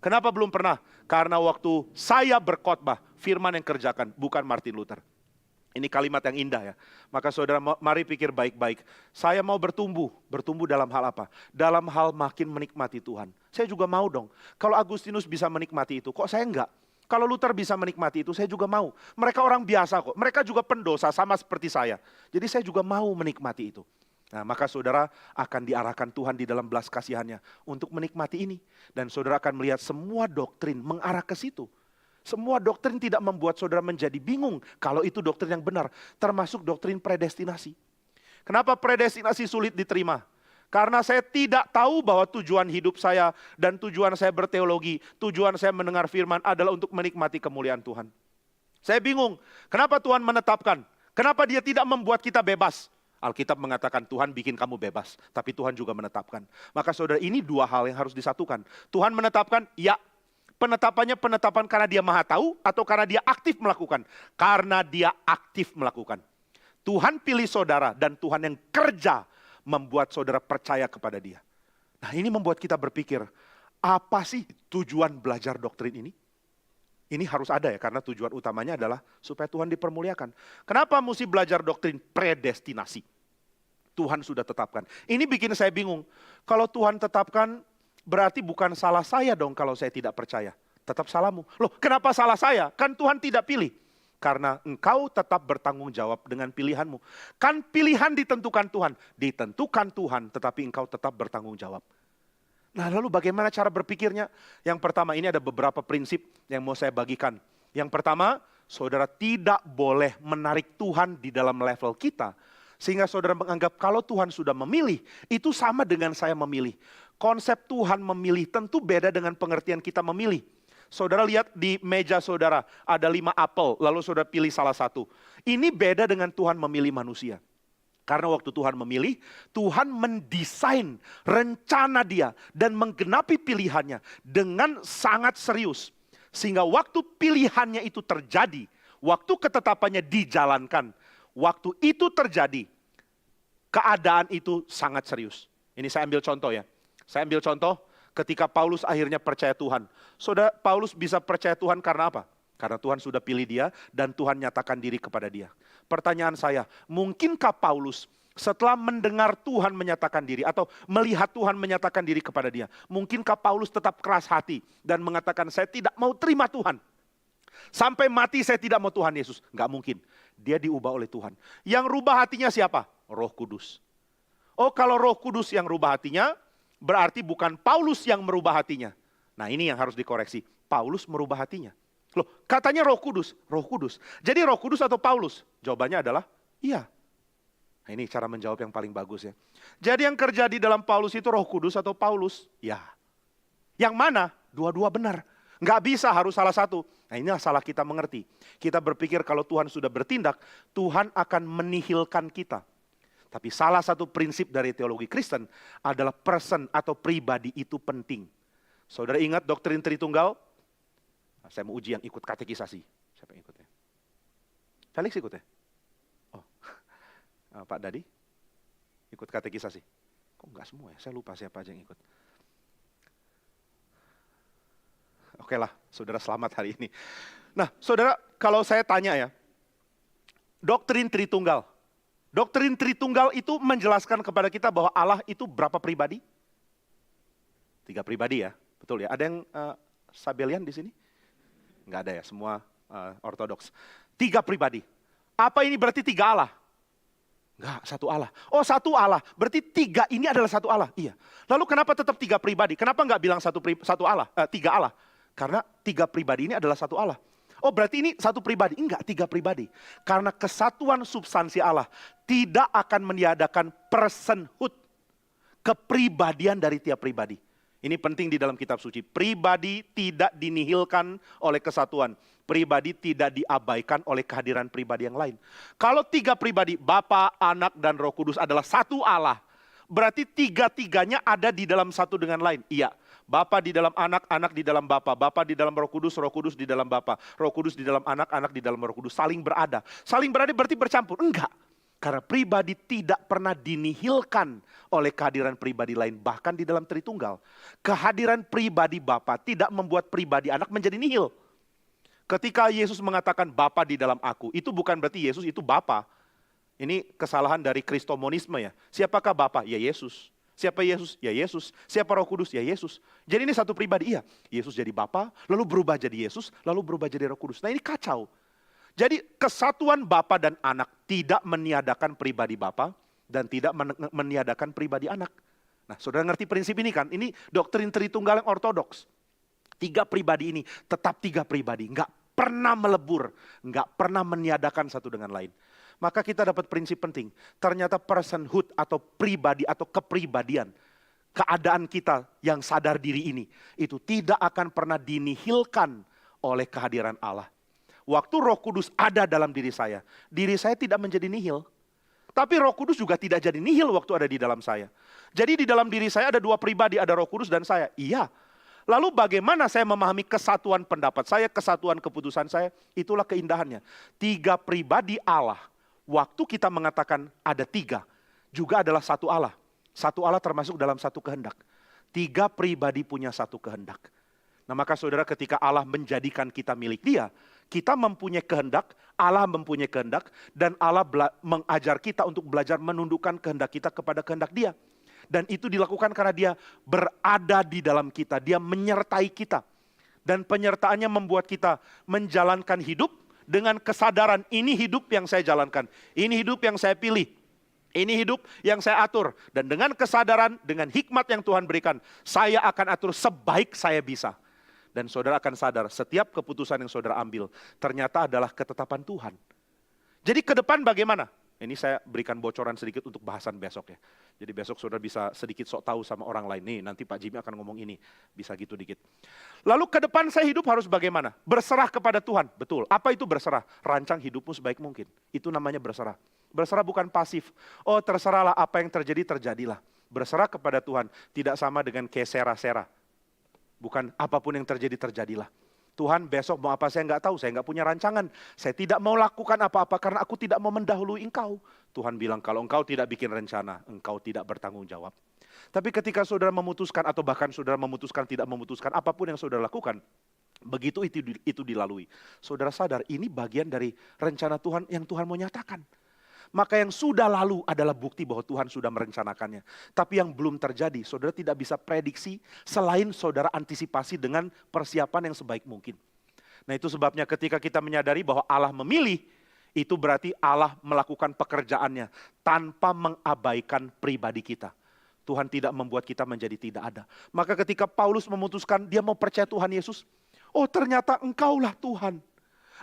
Speaker 1: Kenapa belum pernah? Karena waktu saya berkhotbah, firman yang kerjakan, bukan Martin Luther. Ini kalimat yang indah ya. Maka saudara mari pikir baik-baik. Saya mau bertumbuh dalam hal apa? Dalam hal makin menikmati Tuhan. Saya juga mau dong. Kalau Agustinus bisa menikmati itu, kok saya enggak? Kalau Luther bisa menikmati itu, saya juga mau. Mereka orang biasa kok. Mereka juga pendosa sama seperti saya. Jadi saya juga mau menikmati itu. Nah, maka saudara akan diarahkan Tuhan di dalam belas kasihannya untuk menikmati ini. Dan saudara akan melihat semua doktrin mengarah ke situ. Semua doktrin tidak membuat saudara menjadi bingung kalau itu doktrin yang benar. Termasuk doktrin predestinasi. Kenapa predestinasi sulit diterima? Karena saya tidak tahu bahwa tujuan hidup saya dan tujuan saya berteologi, tujuan saya mendengar firman adalah untuk menikmati kemuliaan Tuhan. Saya bingung, kenapa Tuhan menetapkan? Kenapa dia tidak membuat kita bebas? Alkitab mengatakan Tuhan bikin kamu bebas, tapi Tuhan juga menetapkan. Maka saudara, ini dua hal yang harus disatukan. Tuhan menetapkan, ya, penetapannya penetapan karena dia maha tahu atau karena dia aktif melakukan? Karena dia aktif melakukan. Tuhan pilih saudara dan Tuhan yang kerja membuat saudara percaya kepada dia. Nah, ini membuat kita berpikir, apa sih tujuan belajar doktrin ini? Ini harus ada ya, karena tujuan utamanya adalah supaya Tuhan dipermuliakan. Kenapa mesti belajar doktrin predestinasi? Tuhan sudah tetapkan. Ini bikin saya bingung. Kalau Tuhan tetapkan, berarti bukan salah saya dong kalau saya tidak percaya. Tetap salahmu. Loh, kenapa salah saya? Kan Tuhan tidak pilih. Karena engkau tetap bertanggung jawab dengan pilihanmu. Kan pilihan ditentukan Tuhan. Ditentukan Tuhan, tetapi engkau tetap bertanggung jawab. Nah, lalu bagaimana cara berpikirnya? Yang pertama, ini ada beberapa prinsip yang mau saya bagikan. Yang pertama, saudara tidak boleh menarik Tuhan di dalam level kita. Sehingga saudara menganggap kalau Tuhan sudah memilih, itu sama dengan saya memilih. Konsep Tuhan memilih tentu beda dengan pengertian kita memilih. Saudara lihat di meja saudara, ada 5 apel, lalu saudara pilih salah satu. Ini beda dengan Tuhan memilih manusia. Karena waktu Tuhan memilih, Tuhan mendesain rencana dia dan menggenapi pilihannya dengan sangat serius. Sehingga waktu pilihannya itu terjadi, waktu ketetapannya dijalankan, waktu itu terjadi, keadaan itu sangat serius. Ini saya ambil contoh ya. Saya ambil contoh ketika Paulus akhirnya percaya Tuhan. Saudara, Paulus bisa percaya Tuhan karena apa? Karena Tuhan sudah pilih dia dan Tuhan nyatakan diri kepada dia. Pertanyaan saya, mungkinkah Paulus setelah mendengar Tuhan menyatakan diri atau melihat Tuhan menyatakan diri kepada dia, mungkinkah Paulus tetap keras hati dan mengatakan saya tidak mau terima Tuhan. Sampai mati saya tidak mau Tuhan Yesus. Enggak mungkin. Dia diubah oleh Tuhan. Yang rubah hatinya siapa? Roh Kudus. Oh, kalau Roh Kudus yang rubah hatinya, berarti bukan Paulus yang merubah hatinya. Nah, ini yang harus dikoreksi. Paulus merubah hatinya. Loh, katanya Roh Kudus, Roh Kudus. Jadi Roh Kudus atau Paulus? Jawabannya adalah iya. Nah, ini cara menjawab yang paling bagus ya. Jadi yang kerja di dalam Paulus itu Roh Kudus atau Paulus? Ya. Yang mana? Dua-dua benar. Nggak bisa, harus salah satu. Nah, inilah salah kita mengerti. Kita berpikir kalau Tuhan sudah bertindak, Tuhan akan menihilkan kita. Tapi salah satu prinsip dari teologi Kristen adalah person atau pribadi itu penting. Saudara ingat doktrin Tritunggal? Saya mau uji yang ikut katekisasi. Siapa yang ikut ya? Felix ikut ya? Oh, Pak Dadi ikut katekisasi. Kok enggak semua ya? Saya lupa siapa aja yang ikut. Oke lah, saudara selamat hari ini. Nah, saudara, kalau saya tanya ya, doktrin Tritunggal. Doktrin Tritunggal itu menjelaskan kepada kita bahwa Allah itu berapa pribadi? 3 pribadi ya, betul ya. Ada yang Sabelian di sini? Enggak ada ya, semua ortodoks. 3 pribadi. Apa ini berarti 3 Allah? Enggak, 1 Allah. Oh, 1 Allah, berarti 3 ini adalah 1 Allah. Iya. Lalu kenapa tetap 3 pribadi? Kenapa enggak bilang 1 Allah, 3 Allah? Karena 3 pribadi ini adalah 1 Allah. Oh, berarti ini 1 pribadi? Enggak, 3 pribadi. Karena kesatuan substansi Allah tidak akan meniadakan personhood, kepribadian dari tiap pribadi. Ini penting di dalam kitab suci. Pribadi tidak dinihilkan oleh kesatuan. Pribadi tidak diabaikan oleh kehadiran pribadi yang lain. Kalau 3 pribadi, Bapa, Anak, dan Roh Kudus adalah 1 Allah. Berarti 3-3-nya ada di dalam satu dengan lain. Iya. Bapa di dalam Anak, Anak di dalam Bapa. Bapa di dalam Roh Kudus di dalam Bapa. Roh Kudus di dalam Anak, Anak di dalam Roh Kudus. Saling berada. Saling berada berarti bercampur? Enggak. Karena pribadi tidak pernah dinihilkan oleh kehadiran pribadi lain. Bahkan di dalam Tritunggal. Kehadiran pribadi Bapa tidak membuat pribadi Anak menjadi nihil. Ketika Yesus mengatakan Bapa di dalam aku, itu bukan berarti Yesus itu Bapa. Ini kesalahan dari Kristomonisme ya. Siapakah Bapa? Ya Yesus. Siapa Yesus? Ya Yesus. Siapa Roh Kudus? Ya Yesus. Jadi ini satu pribadi, iya. Yesus jadi Bapa, lalu berubah jadi Yesus, lalu berubah jadi Roh Kudus. Nah, ini kacau. Jadi kesatuan Bapa dan Anak tidak meniadakan pribadi Bapa dan tidak meniadakan pribadi Anak. Nah, saudara ngerti prinsip ini kan? Ini doktrin Tritunggal yang ortodoks. 3 pribadi ini tetap 3 pribadi, nggak pernah melebur, nggak pernah meniadakan satu dengan lain. Maka kita dapat prinsip penting. Ternyata personhood atau pribadi atau kepribadian, keadaan kita yang sadar diri ini, itu tidak akan pernah dinihilkan oleh kehadiran Allah. Waktu Roh Kudus ada dalam diri saya tidak menjadi nihil. Tapi Roh Kudus juga tidak jadi nihil waktu ada di dalam saya. Jadi di dalam diri saya ada dua pribadi, ada Roh Kudus dan saya. Iya. Lalu bagaimana saya memahami kesatuan pendapat saya, kesatuan keputusan saya? Itulah keindahannya. 3 pribadi Allah. Waktu kita mengatakan ada 3, juga adalah satu Allah. Satu Allah termasuk dalam satu kehendak. 3 pribadi punya satu kehendak. Nah maka saudara, ketika Allah menjadikan kita milik Dia, kita mempunyai kehendak, Allah mempunyai kehendak, dan Allah mengajar kita untuk belajar menundukkan kehendak kita kepada kehendak Dia. Dan itu dilakukan karena Dia berada di dalam kita, Dia menyertai kita. Dan penyertaannya membuat kita menjalankan hidup dengan kesadaran, ini hidup yang saya jalankan, ini hidup yang saya pilih, ini hidup yang saya atur. Dan dengan kesadaran, dengan hikmat yang Tuhan berikan, saya akan atur sebaik saya bisa. Dan saudara akan sadar, setiap keputusan yang saudara ambil, ternyata adalah ketetapan Tuhan. Jadi ke depan bagaimana? Ini saya berikan bocoran sedikit untuk bahasan besok ya. Jadi besok saudara bisa sedikit sok tahu sama orang lain. Nih nanti Pak Jimmy akan ngomong ini, bisa gitu dikit. Lalu ke depan saya hidup harus bagaimana? Berserah kepada Tuhan, betul. Apa itu berserah? Rancang hidupmu sebaik mungkin. Itu namanya berserah. Berserah bukan pasif. Oh terserahlah apa yang terjadi, terjadilah. Berserah kepada Tuhan tidak sama dengan kesera-sera. Bukan apapun yang terjadi, terjadilah. Tuhan besok mau apa saya nggak tahu, saya nggak punya rancangan. Saya tidak mau lakukan apa-apa karena aku tidak mau mendahului engkau. Tuhan bilang kalau engkau tidak bikin rencana, engkau tidak bertanggung jawab. Tapi ketika saudara memutuskan atau bahkan saudara memutuskan tidak memutuskan apapun yang saudara lakukan, begitu itu dilalui. Saudara sadar ini bagian dari rencana Tuhan yang Tuhan mau nyatakan. Maka yang sudah lalu adalah bukti bahwa Tuhan sudah merencanakannya. Tapi yang belum terjadi, saudara tidak bisa prediksi selain saudara antisipasi dengan persiapan yang sebaik mungkin. Nah itu sebabnya ketika kita menyadari bahwa Allah memilih, itu berarti Allah melakukan pekerjaannya tanpa mengabaikan pribadi kita. Tuhan tidak membuat kita menjadi tidak ada. Maka ketika Paulus memutuskan dia mau percaya Tuhan Yesus, oh ternyata engkaulah Tuhan.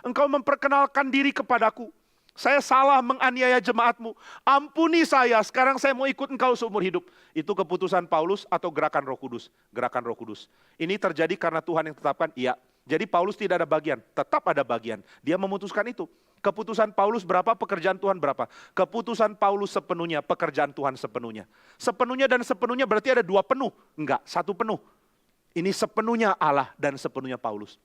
Speaker 1: Engkau memperkenalkan diri kepadaku. Saya salah menganiaya jemaatmu. Ampuni saya, sekarang saya mau ikut engkau seumur hidup. Itu keputusan Paulus atau gerakan Roh Kudus? Gerakan Roh Kudus. Ini terjadi karena Tuhan yang tetapkan? Iya. Jadi Paulus tidak ada bagian, tetap ada bagian. Dia memutuskan itu. Keputusan Paulus berapa, pekerjaan Tuhan berapa? Keputusan Paulus sepenuhnya, pekerjaan Tuhan sepenuhnya. Sepenuhnya dan sepenuhnya berarti ada 2 penuh. Enggak, 1 penuh. Ini sepenuhnya Allah dan sepenuhnya Paulus.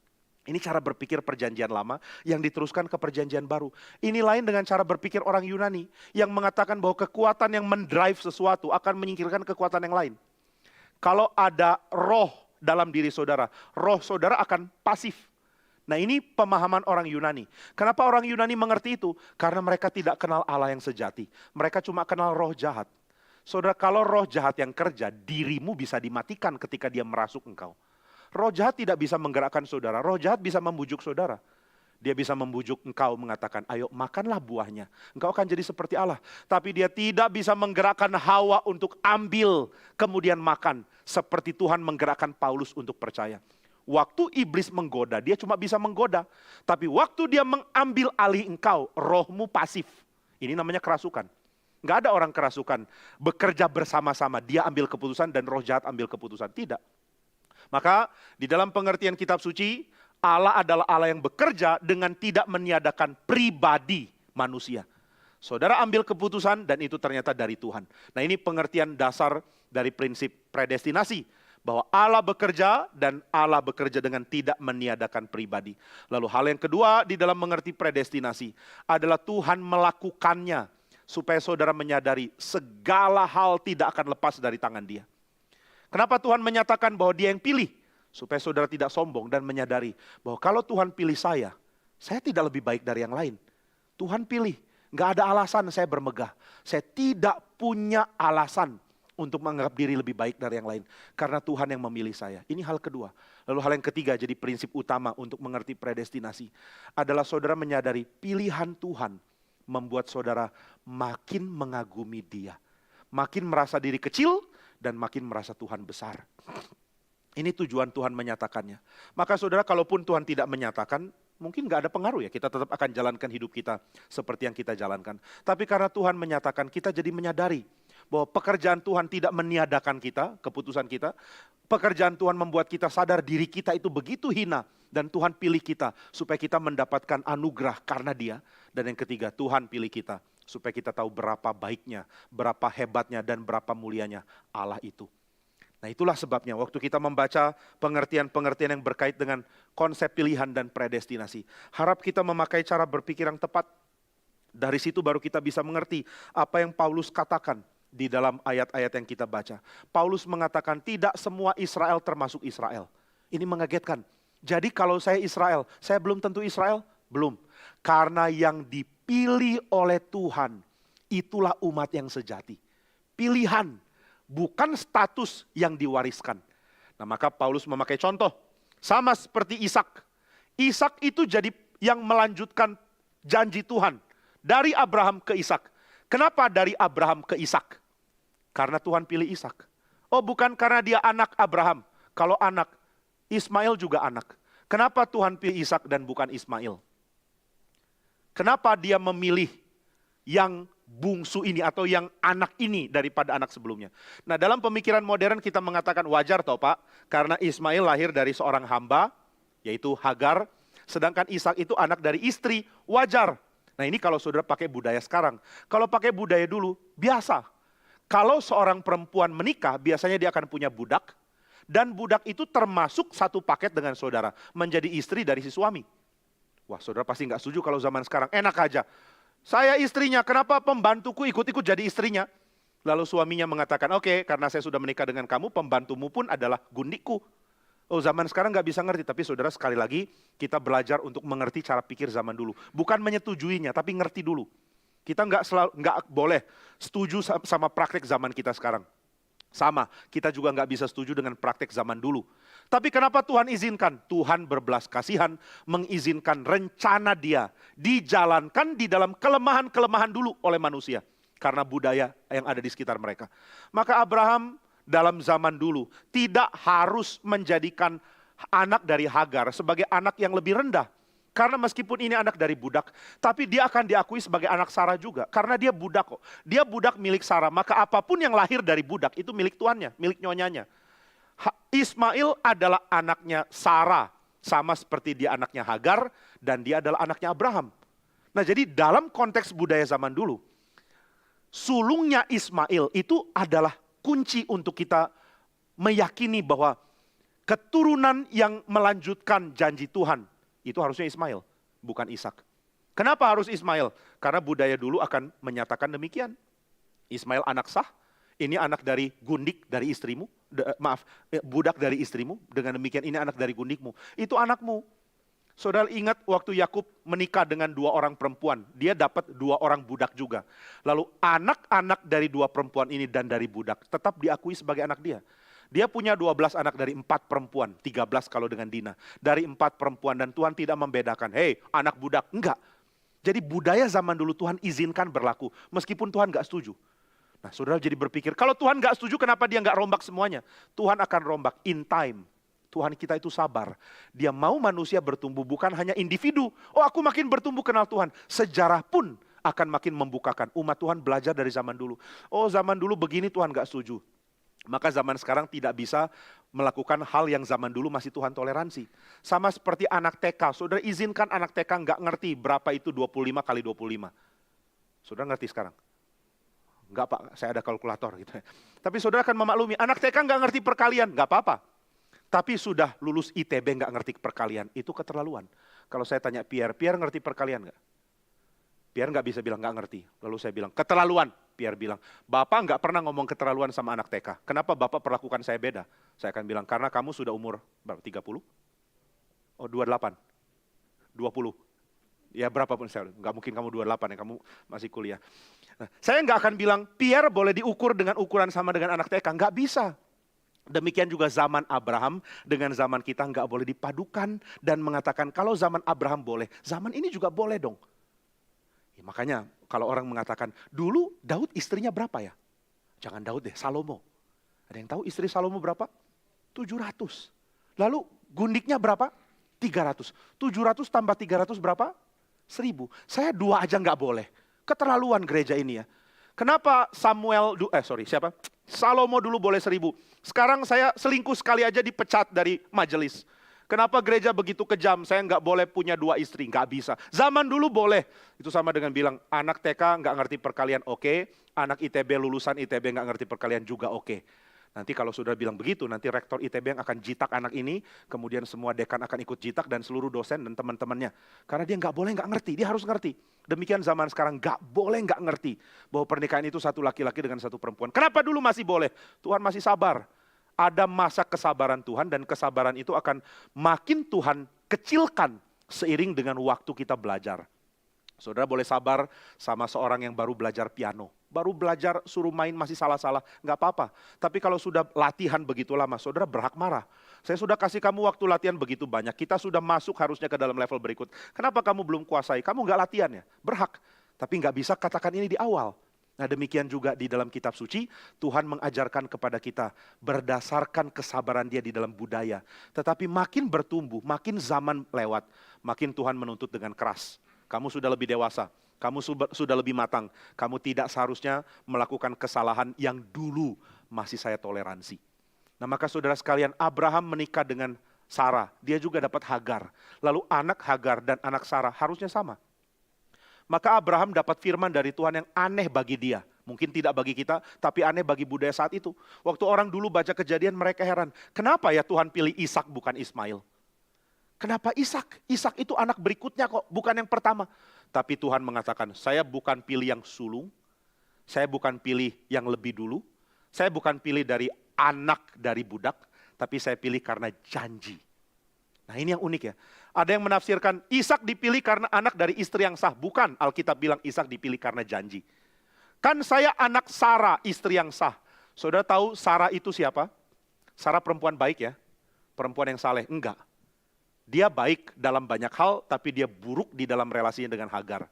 Speaker 1: Ini cara berpikir perjanjian lama yang diteruskan ke perjanjian baru. Ini lain dengan cara berpikir orang Yunani yang mengatakan bahwa kekuatan yang mendrive sesuatu akan menyingkirkan kekuatan yang lain. Kalau ada roh dalam diri saudara, roh saudara akan pasif. Nah ini pemahaman orang Yunani. Kenapa orang Yunani mengerti itu? Karena mereka tidak kenal Allah yang sejati. Mereka cuma kenal roh jahat. Saudara, kalau roh jahat yang kerja, dirimu bisa dimatikan ketika dia merasuk engkau. Roh jahat tidak bisa menggerakkan saudara, roh jahat bisa membujuk saudara. Dia bisa membujuk engkau mengatakan, ayo makanlah buahnya. Engkau akan jadi seperti Allah. Tapi dia tidak bisa menggerakkan Hawa untuk ambil kemudian makan. Seperti Tuhan menggerakkan Paulus untuk percaya. Waktu iblis menggoda, dia cuma bisa menggoda. Tapi waktu dia mengambil alih engkau, rohmu pasif. Ini namanya kerasukan. Nggak ada orang kerasukan bekerja bersama-sama. Dia ambil keputusan dan roh jahat ambil keputusan. Tidak. Maka di dalam pengertian kitab suci, Allah adalah Allah yang bekerja dengan tidak meniadakan pribadi manusia. Saudara ambil keputusan dan itu ternyata dari Tuhan. Nah ini pengertian dasar dari prinsip predestinasi. Bahwa Allah bekerja dan Allah bekerja dengan tidak meniadakan pribadi. Lalu hal yang kedua di dalam mengerti predestinasi adalah Tuhan melakukannya. Supaya saudara menyadari segala hal tidak akan lepas dari tangan Dia. Kenapa Tuhan menyatakan bahwa Dia yang pilih? Supaya saudara tidak sombong dan menyadari bahwa kalau Tuhan pilih saya tidak lebih baik dari yang lain. Tuhan pilih, gak ada alasan saya bermegah. Saya tidak punya alasan untuk menganggap diri lebih baik dari yang lain. Karena Tuhan yang memilih saya. Ini hal kedua. Lalu hal yang ketiga jadi prinsip utama untuk mengerti predestinasi. Adalah saudara menyadari pilihan Tuhan membuat saudara makin mengagumi Dia. Makin merasa diri kecil dan makin merasa Tuhan besar. Ini tujuan Tuhan menyatakannya. Maka saudara, kalaupun Tuhan tidak menyatakan, mungkin gak ada pengaruh ya. Kita tetap akan jalankan hidup kita seperti yang kita jalankan. Tapi karena Tuhan menyatakan, kita jadi menyadari bahwa pekerjaan Tuhan tidak meniadakan kita, keputusan kita. Pekerjaan Tuhan membuat kita sadar diri kita itu begitu hina, Dan Tuhan pilih kita supaya kita mendapatkan anugerah karena Dia. Dan yang ketiga, Tuhan pilih kita supaya kita tahu berapa baiknya, berapa hebatnya, dan berapa mulianya Allah itu. Nah itulah sebabnya waktu kita membaca pengertian-pengertian yang berkait dengan konsep pilihan dan predestinasi. Harap kita memakai cara berpikir yang tepat. Dari situ baru kita bisa mengerti apa yang Paulus katakan di dalam ayat-ayat yang kita baca. Paulus mengatakan tidak semua Israel termasuk Israel. Ini mengagetkan. Jadi kalau saya Israel, saya belum tentu Israel? Belum. Karena yang dipilih oleh Tuhan, itulah umat yang sejati. Pilihan, bukan status yang diwariskan. Nah maka Paulus memakai contoh. Sama seperti Ishak. Ishak itu jadi yang melanjutkan janji Tuhan. Dari Abraham ke Ishak. Kenapa dari Abraham ke Ishak? Karena Tuhan pilih Ishak. Oh bukan karena dia anak Abraham. Kalau anak, Ismail juga anak. Kenapa Tuhan pilih Ishak dan bukan Ismail? Kenapa dia memilih yang bungsu ini atau yang anak ini daripada anak sebelumnya? Nah dalam pemikiran modern kita mengatakan wajar toh Pak. Karena Ismail lahir dari seorang hamba, yaitu Hagar. Sedangkan Ishak itu anak dari istri, wajar. Nah ini kalau saudara pakai budaya sekarang. Kalau pakai budaya dulu, biasa. Kalau seorang perempuan menikah, biasanya dia akan punya budak. Dan budak itu termasuk satu paket dengan saudara. Menjadi istri dari si suami. Wah saudara pasti nggak setuju kalau zaman sekarang. Enak aja. Saya istrinya, kenapa pembantuku ikut-ikut jadi istrinya? Lalu suaminya mengatakan, oke, karena saya sudah menikah dengan kamu, pembantumu pun adalah gundikku. Oh zaman sekarang nggak bisa ngerti. Tapi saudara sekali lagi, kita belajar untuk mengerti cara pikir zaman dulu. Bukan menyetujuinya, tapi ngerti dulu. Kita nggak boleh setuju sama praktek zaman kita sekarang. Sama, kita juga nggak bisa setuju dengan praktek zaman dulu. Tapi kenapa Tuhan izinkan? Tuhan berbelas kasihan mengizinkan rencana Dia dijalankan di dalam kelemahan-kelemahan dulu oleh manusia. Karena budaya yang ada di sekitar mereka. Maka Abraham dalam zaman dulu tidak harus menjadikan anak dari Hagar sebagai anak yang lebih rendah. Karena meskipun ini anak dari budak, tapi dia akan diakui sebagai anak Sarah juga. Karena dia budak kok. Dia budak milik Sarah, maka apapun yang lahir dari budak itu milik tuannya, milik nyonyanya. Ismail adalah anaknya Sarah, sama seperti dia anaknya Hagar, dan dia adalah anaknya Abraham. Nah jadi dalam konteks budaya zaman dulu, sulungnya Ismail itu adalah kunci untuk kita meyakini bahwa keturunan yang melanjutkan janji Tuhan, itu harusnya Ismail, bukan Ishak. Kenapa harus Ismail? Karena budaya dulu akan menyatakan demikian. Ismail anak sah, ini anak dari gundik dari istrimu, budak dari istrimu, dengan demikian ini anak dari gundikmu. Itu anakmu. Saudara ingat waktu Yakub menikah dengan 2 orang perempuan, dia dapat 2 orang budak juga. Lalu anak-anak dari 2 perempuan ini dan dari budak tetap diakui sebagai anak dia. Dia punya 12 anak dari 4 perempuan, 13 kalau dengan Dina. Dari 4 perempuan dan Tuhan tidak membedakan, hei anak budak, enggak. Jadi budaya zaman dulu Tuhan izinkan berlaku, meskipun Tuhan enggak setuju. Nah saudara jadi berpikir, kalau Tuhan enggak setuju kenapa dia enggak rombak semuanya? Tuhan akan rombak in time. Tuhan kita itu sabar. Dia mau manusia bertumbuh bukan hanya individu. Oh aku makin bertumbuh kenal Tuhan. Sejarah pun akan makin membukakan. Umat Tuhan belajar dari zaman dulu. Oh zaman dulu begini Tuhan enggak setuju. Maka zaman sekarang tidak bisa melakukan hal yang zaman dulu masih Tuhan toleransi. Sama seperti anak TK. Saudara izinkan anak TK nggak ngerti berapa itu 25 kali 25. Saudara ngerti sekarang? Enggak Pak, saya ada kalkulator gitu. Tapi saudara akan memaklumi, anak TK nggak ngerti perkalian, nggak apa-apa. Tapi sudah lulus ITB nggak ngerti perkalian, itu keterlaluan. Kalau saya tanya Pierre ngerti perkalian nggak? Pierre nggak bisa bilang nggak ngerti. Lalu saya bilang, keterlaluan. Pierre bilang, Bapak nggak pernah ngomong keterlaluan sama anak TK. Kenapa Bapak perlakukan saya beda? Saya akan bilang, karena kamu sudah umur berapa? 30? Oh 28? 20? Ya berapa pun, saya nggak mungkin kamu 28 ya, kamu masih kuliah. Nah, saya nggak akan bilang, Pierre boleh diukur dengan ukuran sama dengan anak TK. Nggak bisa. Demikian juga zaman Abraham dengan zaman kita nggak boleh dipadukan dan mengatakan, kalau zaman Abraham boleh, zaman ini juga boleh dong. Ya, makanya kalau orang mengatakan, dulu Daud istrinya berapa ya? Jangan Daud deh, Salomo. Ada yang tahu istri Salomo berapa? 700. Lalu gundiknya berapa? 300. 700 tambah 300 berapa? 1000. Saya 2 aja nggak boleh. Keterlaluan gereja ini ya. Kenapa Salomo dulu boleh 1000. Sekarang saya selingkuh sekali aja dipecat dari majelis. Kenapa gereja begitu kejam? Saya nggak boleh punya 2 istri, nggak bisa. Zaman dulu boleh. Itu sama dengan bilang, anak TK nggak ngerti perkalian, oke. Anak ITB lulusan ITB nggak ngerti perkalian juga, oke. Nanti kalau sudah bilang begitu, nanti rektor ITB yang akan jitak anak ini, kemudian semua dekan akan ikut jitak dan seluruh dosen dan teman-temannya. Karena dia nggak boleh nggak ngerti, dia harus ngerti. Demikian zaman sekarang nggak boleh nggak ngerti bahwa pernikahan itu satu laki-laki dengan satu perempuan. Kenapa dulu masih boleh? Tuhan masih sabar. Ada masa kesabaran Tuhan dan kesabaran itu akan makin Tuhan kecilkan seiring dengan waktu kita belajar. Saudara boleh sabar sama seorang yang baru belajar piano. Baru belajar suruh main masih salah-salah, nggak apa-apa. Tapi kalau sudah latihan begitu lama, saudara berhak marah. Saya sudah kasih kamu waktu latihan begitu banyak, kita sudah masuk harusnya ke dalam level berikut. Kenapa kamu belum kuasai? Kamu nggak latihan ya? Berhak. Tapi nggak bisa katakan ini di awal. Nah demikian juga di dalam kitab suci, Tuhan mengajarkan kepada kita berdasarkan kesabaran dia di dalam budaya. Tetapi makin bertumbuh, makin zaman lewat, makin Tuhan menuntut dengan keras. Kamu sudah lebih dewasa, kamu sudah lebih matang, kamu tidak seharusnya melakukan kesalahan yang dulu masih saya toleransi. Nah maka saudara sekalian, Abraham menikah dengan Sarah, dia juga dapat Hagar. Lalu anak Hagar dan anak Sarah harusnya sama. Maka Abraham dapat firman dari Tuhan yang aneh bagi dia. Mungkin tidak bagi kita, tapi aneh bagi budaya saat itu. Waktu orang dulu baca Kejadian mereka heran. Kenapa ya Tuhan pilih Ishak bukan Ismail? Kenapa Ishak? Ishak itu anak berikutnya kok, bukan yang pertama. Tapi Tuhan mengatakan, saya bukan pilih yang sulung. Saya bukan pilih yang lebih dulu. Saya bukan pilih dari anak dari budak. Tapi saya pilih karena janji. Nah ini yang unik ya. Ada yang menafsirkan Ishak dipilih karena anak dari istri yang sah. Bukan, Alkitab bilang Ishak dipilih karena janji. Kan saya anak Sarah, istri yang sah. Saudara tahu Sarah itu siapa? Sarah perempuan baik ya? Perempuan yang saleh? Enggak. Dia baik dalam banyak hal, tapi dia buruk di dalam relasinya dengan Hagar.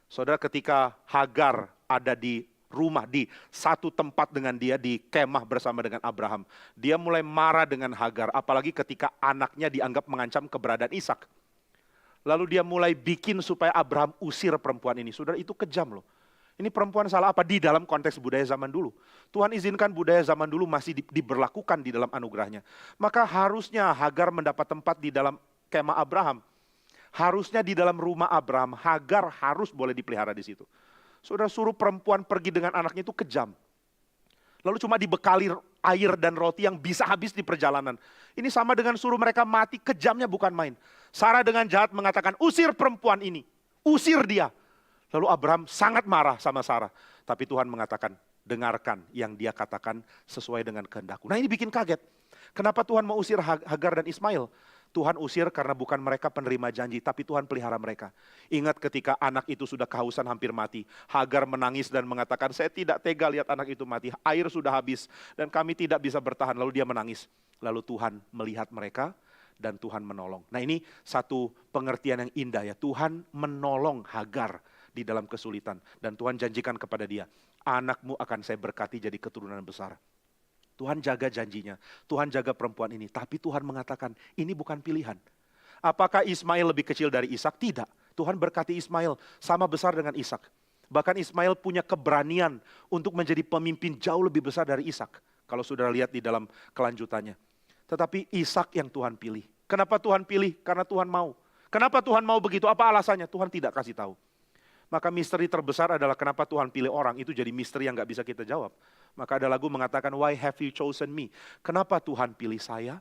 Speaker 1: Saudara ketika Hagar ada di rumah, di satu tempat dengan dia, di kemah bersama dengan Abraham. Dia mulai marah dengan Hagar, apalagi ketika anaknya dianggap mengancam keberadaan Ishak. Lalu dia mulai bikin supaya Abraham usir perempuan ini. Saudara itu kejam loh. Ini perempuan salah apa di dalam konteks budaya zaman dulu? Tuhan izinkan budaya zaman dulu masih diberlakukan di dalam anugerahnya. Maka harusnya Hagar mendapat tempat di dalam kemah Abraham. Harusnya di dalam rumah Abraham, Hagar harus boleh dipelihara di situ. Saudara suruh perempuan pergi dengan anaknya itu kejam. Lalu cuma dibekali air dan roti yang bisa habis di perjalanan. Ini sama dengan suruh mereka mati, kejamnya bukan main. Sarah dengan jahat mengatakan, usir perempuan ini, usir dia. Lalu Abraham sangat marah sama Sarah. Tapi Tuhan mengatakan, dengarkan yang dia katakan sesuai dengan kehendakku. Nah ini bikin kaget. Kenapa Tuhan mau usir Hagar dan Ismail? Tuhan usir karena bukan mereka penerima janji, tapi Tuhan pelihara mereka. Ingat ketika anak itu sudah kehausan hampir mati. Hagar menangis dan mengatakan, saya tidak tega lihat anak itu mati. Air sudah habis dan kami tidak bisa bertahan. Lalu dia menangis. Lalu Tuhan melihat mereka dan Tuhan menolong. Nah ini satu pengertian yang indah ya. Tuhan menolong Hagar di dalam kesulitan. Dan Tuhan janjikan kepada dia, anakmu akan saya berkati jadi keturunan besar. Tuhan jaga janjinya, Tuhan jaga perempuan ini. Tapi Tuhan mengatakan, ini bukan pilihan. Apakah Ismail lebih kecil dari Ishak? Tidak. Tuhan berkati Ismail sama besar dengan Ishak. Bahkan Ismail punya keberanian untuk menjadi pemimpin jauh lebih besar dari Ishak. Kalau sudah lihat di dalam kelanjutannya. Tetapi Ishak yang Tuhan pilih. Kenapa Tuhan pilih? Karena Tuhan mau. Kenapa Tuhan mau begitu? Apa alasannya? Tuhan tidak kasih tahu. Maka misteri terbesar adalah kenapa Tuhan pilih orang. Itu jadi misteri yang gak bisa kita jawab. Maka ada lagu mengatakan, why have you chosen me? Kenapa Tuhan pilih saya?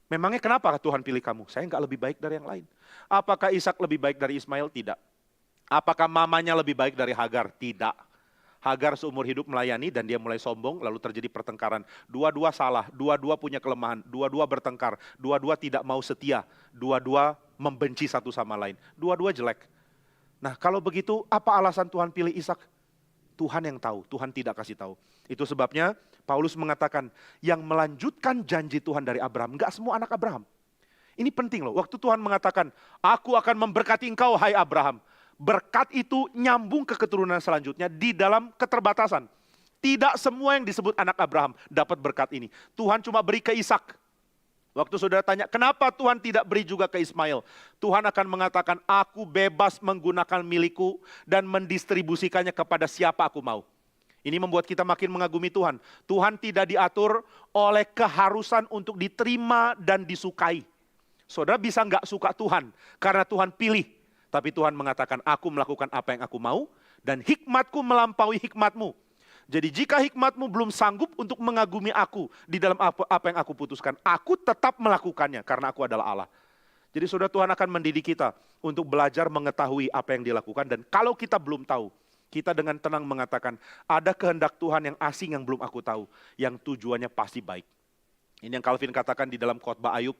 Speaker 1: Memangnya kenapa Tuhan pilih kamu? Saya gak lebih baik dari yang lain. Apakah Ishak lebih baik dari Ismail? Tidak. Apakah mamanya lebih baik dari Hagar? Tidak. Hagar seumur hidup melayani dan dia mulai sombong, lalu terjadi pertengkaran. Dua-dua salah, dua-dua punya kelemahan, dua-dua bertengkar, dua-dua tidak mau setia, dua-dua membenci satu sama lain. Dua-dua jelek. Nah kalau begitu apa alasan Tuhan pilih Ishak? Tuhan yang tahu, Tuhan tidak kasih tahu. Itu sebabnya Paulus mengatakan yang melanjutkan janji Tuhan dari Abraham, enggak semua anak Abraham. Ini penting loh, waktu Tuhan mengatakan, aku akan memberkati engkau hai Abraham. Berkat itu nyambung ke keturunan selanjutnya di dalam keterbatasan. Tidak semua yang disebut anak Abraham dapat berkat ini. Tuhan cuma beri ke Ishak. Waktu saudara tanya, kenapa Tuhan tidak beri juga ke Ismail? Tuhan akan mengatakan, aku bebas menggunakan milikku dan mendistribusikannya kepada siapa aku mau. Ini membuat kita makin mengagumi Tuhan. Tuhan tidak diatur oleh keharusan untuk diterima dan disukai. Saudara bisa nggak suka Tuhan karena Tuhan pilih. Tapi Tuhan mengatakan, aku melakukan apa yang aku mau dan hikmatku melampaui hikmatmu. Jadi jika hikmatmu belum sanggup untuk mengagumi aku di dalam apa yang aku putuskan, aku tetap melakukannya karena aku adalah Allah. Jadi saudara, Tuhan akan mendidik kita untuk belajar mengetahui apa yang dilakukan. Dan kalau kita belum tahu, kita dengan tenang mengatakan, ada kehendak Tuhan yang asing yang belum aku tahu, yang tujuannya pasti baik. Ini yang Calvin katakan di dalam khotbah Ayub.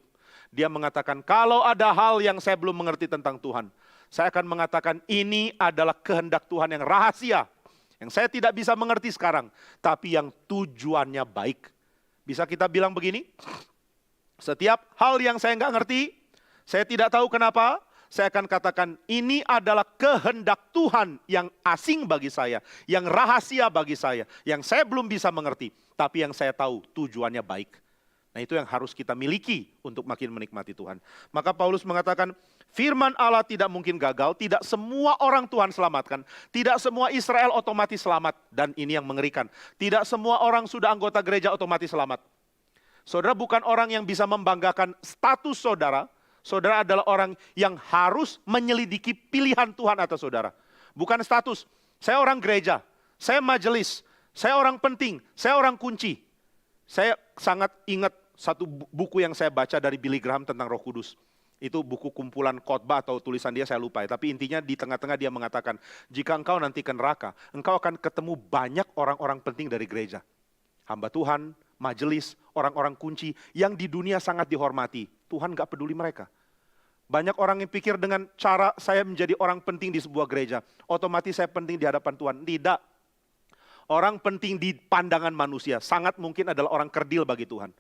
Speaker 1: Dia mengatakan, kalau ada hal yang saya belum mengerti tentang Tuhan, saya akan mengatakan ini adalah kehendak Tuhan yang rahasia, yang saya tidak bisa mengerti sekarang, tapi yang tujuannya baik. Bisa kita bilang begini, setiap hal yang saya nggak ngerti, saya tidak tahu kenapa, saya akan katakan ini adalah kehendak Tuhan yang asing bagi saya, yang rahasia bagi saya, yang saya belum bisa mengerti, tapi yang saya tahu tujuannya baik. Nah, itu yang harus kita miliki untuk makin menikmati Tuhan. Maka Paulus mengatakan, firman Allah tidak mungkin gagal, tidak semua orang Tuhan selamatkan, tidak semua Israel otomatis selamat, dan ini yang mengerikan, tidak semua orang sudah anggota gereja otomatis selamat. Saudara bukan orang yang bisa membanggakan status saudara, saudara adalah orang yang harus menyelidiki pilihan Tuhan atas saudara. Bukan status, saya orang gereja, saya majelis, saya orang penting, saya orang kunci. Saya sangat ingat satu buku yang saya baca dari Billy Graham tentang Roh Kudus. Itu buku kumpulan khotbah atau tulisan dia, saya lupa. Tapi intinya di tengah-tengah dia mengatakan, jika engkau nanti ke neraka, engkau akan ketemu banyak orang-orang penting dari gereja. Hamba Tuhan, majelis, orang-orang kunci yang di dunia sangat dihormati. Tuhan gak peduli mereka. Banyak orang yang pikir dengan cara saya menjadi orang penting di sebuah gereja, otomatis saya penting di hadapan Tuhan. Tidak. Orang penting di pandangan manusia sangat mungkin adalah orang kerdil bagi Tuhan.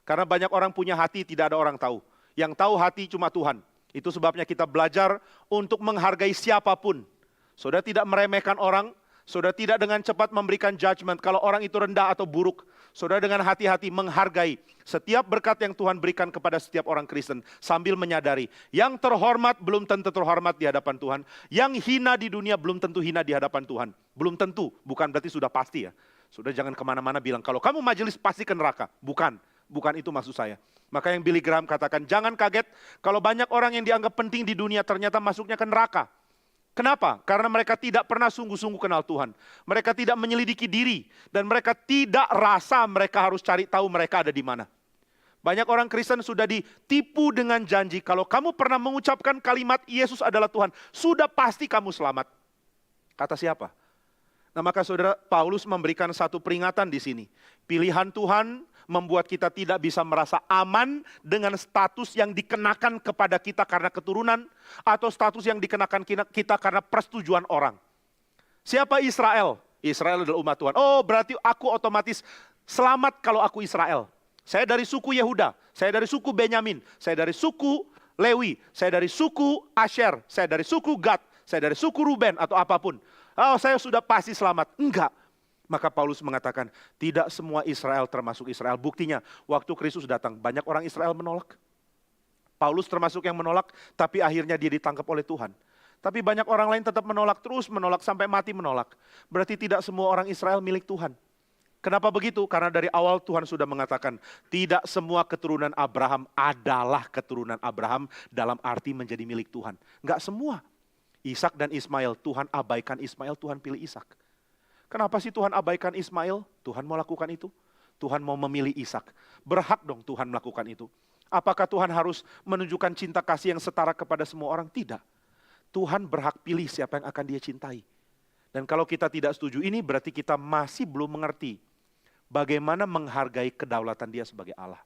Speaker 1: Karena banyak orang punya hati, tidak ada orang tahu. Yang tahu hati cuma Tuhan. Itu sebabnya kita belajar untuk menghargai siapapun. Saudara tidak meremehkan orang, saudara tidak dengan cepat memberikan judgment kalau orang itu rendah atau buruk. Saudara dengan hati-hati menghargai setiap berkat yang Tuhan berikan kepada setiap orang Kristen. Sambil menyadari, yang terhormat belum tentu terhormat di hadapan Tuhan. Yang hina di dunia belum tentu hina di hadapan Tuhan. Belum tentu, bukan berarti sudah pasti ya. Saudara jangan kemana-mana bilang, kalau kamu majelis pasti ke neraka. Bukan itu maksud saya. Maka yang Billy Graham katakan, jangan kaget kalau banyak orang yang dianggap penting di dunia ternyata masuknya ke neraka. Kenapa? Karena mereka tidak pernah sungguh-sungguh kenal Tuhan. Mereka tidak menyelidiki diri. Dan mereka tidak rasa mereka harus cari tahu mereka ada di mana. Banyak orang Kristen sudah ditipu dengan janji, kalau kamu pernah mengucapkan kalimat Yesus adalah Tuhan, sudah pasti kamu selamat. Kata siapa? Nah, maka saudara, Paulus memberikan satu peringatan di sini. Pilihan Tuhan membuat kita tidak bisa merasa aman dengan status yang dikenakan kepada kita karena keturunan, atau status yang dikenakan kita karena persetujuan orang. Siapa Israel? Israel adalah umat Tuhan. Oh, berarti aku otomatis selamat kalau aku Israel. Saya dari suku Yehuda, saya dari suku Benyamin, saya dari suku Lewi, saya dari suku Asher, saya dari suku Gad, saya dari suku Ruben atau apapun. Oh, saya sudah pasti selamat. Enggak. Maka Paulus mengatakan, tidak semua Israel termasuk Israel. Buktinya, waktu Kristus datang, banyak orang Israel menolak. Paulus termasuk yang menolak, tapi akhirnya dia ditangkap oleh Tuhan. Tapi banyak orang lain tetap menolak, terus menolak, sampai mati menolak. Berarti tidak semua orang Israel milik Tuhan. Kenapa begitu? Karena dari awal Tuhan sudah mengatakan, tidak semua keturunan Abraham adalah keturunan Abraham dalam arti menjadi milik Tuhan. Enggak semua. Ishak dan Ismail, Tuhan abaikan Ismail, Tuhan pilih Ishak. Kenapa sih Tuhan abaikan Ismail? Tuhan mau lakukan itu. Tuhan mau memilih Ishak. Berhak dong Tuhan melakukan itu. Apakah Tuhan harus menunjukkan cinta kasih yang setara kepada semua orang? Tidak. Tuhan berhak pilih siapa yang akan dia cintai. Dan kalau kita tidak setuju ini berarti kita masih belum mengerti bagaimana menghargai kedaulatan dia sebagai Allah.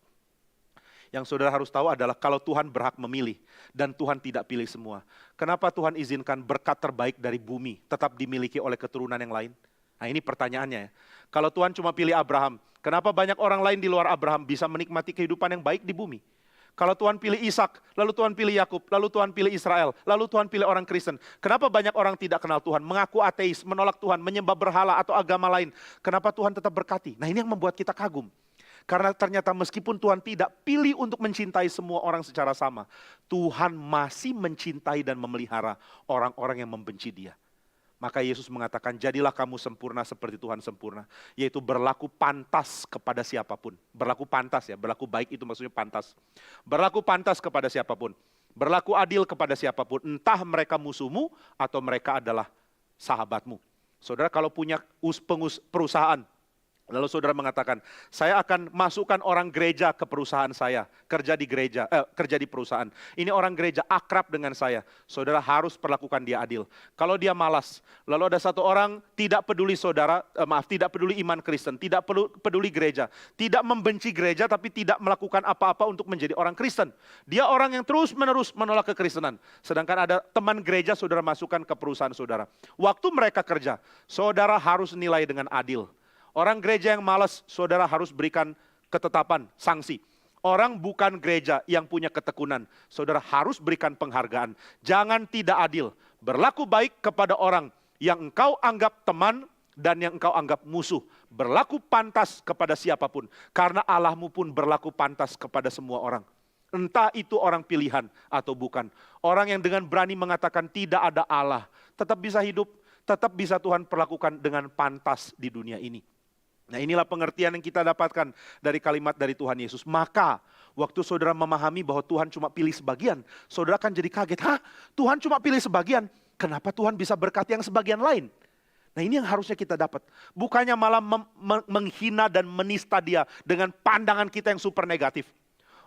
Speaker 1: Yang saudara harus tahu adalah kalau Tuhan berhak memilih dan Tuhan tidak pilih semua. Kenapa Tuhan izinkan berkat terbaik dari bumi tetap dimiliki oleh keturunan yang lain? Nah, ini pertanyaannya ya. Kalau Tuhan cuma pilih Abraham, kenapa banyak orang lain di luar Abraham bisa menikmati kehidupan yang baik di bumi? Kalau Tuhan pilih Ishak, lalu Tuhan pilih Yakub, lalu Tuhan pilih Israel, lalu Tuhan pilih orang Kristen. Kenapa banyak orang tidak kenal Tuhan, mengaku ateis, menolak Tuhan, menyembah berhala atau agama lain? Kenapa Tuhan tetap berkati? Nah, ini yang membuat kita kagum. Karena ternyata meskipun Tuhan tidak pilih untuk mencintai semua orang secara sama, Tuhan masih mencintai dan memelihara orang-orang yang membenci dia. Maka Yesus mengatakan, jadilah kamu sempurna seperti Tuhan sempurna. Yaitu berlaku pantas kepada siapapun. Berlaku pantas ya, berlaku baik itu maksudnya pantas. Berlaku pantas kepada siapapun. Berlaku adil kepada siapapun. Entah mereka musuhmu atau mereka adalah sahabatmu. Saudara kalau punya perusahaan, lalu saudara mengatakan, saya akan masukkan orang gereja ke perusahaan saya, kerja di perusahaan. Ini orang gereja akrab dengan saya. Saudara harus perlakukan dia adil. Kalau dia malas, lalu ada satu orang tidak peduli tidak peduli iman Kristen, tidak peduli gereja, tidak membenci gereja tapi tidak melakukan apa-apa untuk menjadi orang Kristen. Dia orang yang terus-menerus menolak kekristenan. Sedangkan ada teman gereja saudara masukkan ke perusahaan saudara. Waktu mereka kerja, saudara harus nilai dengan adil. Orang gereja yang malas, saudara harus berikan ketetapan, sanksi. Orang bukan gereja yang punya ketekunan, saudara harus berikan penghargaan. Jangan tidak adil. Berlaku baik kepada orang yang engkau anggap teman dan yang engkau anggap musuh. Berlaku pantas kepada siapapun. Karena Allahmu pun berlaku pantas kepada semua orang. Entah itu orang pilihan atau bukan. Orang yang dengan berani mengatakan tidak ada Allah, tetap bisa hidup, tetap bisa Tuhan perlakukan dengan pantas di dunia ini. Nah inilah pengertian yang kita dapatkan dari kalimat dari Tuhan Yesus. Maka waktu saudara memahami bahwa Tuhan cuma pilih sebagian, saudara akan jadi kaget. Hah? Tuhan cuma pilih sebagian? Kenapa Tuhan bisa berkati yang sebagian lain? Nah ini yang harusnya kita dapat. Bukannya malah menghina dan menista dia dengan pandangan kita yang super negatif.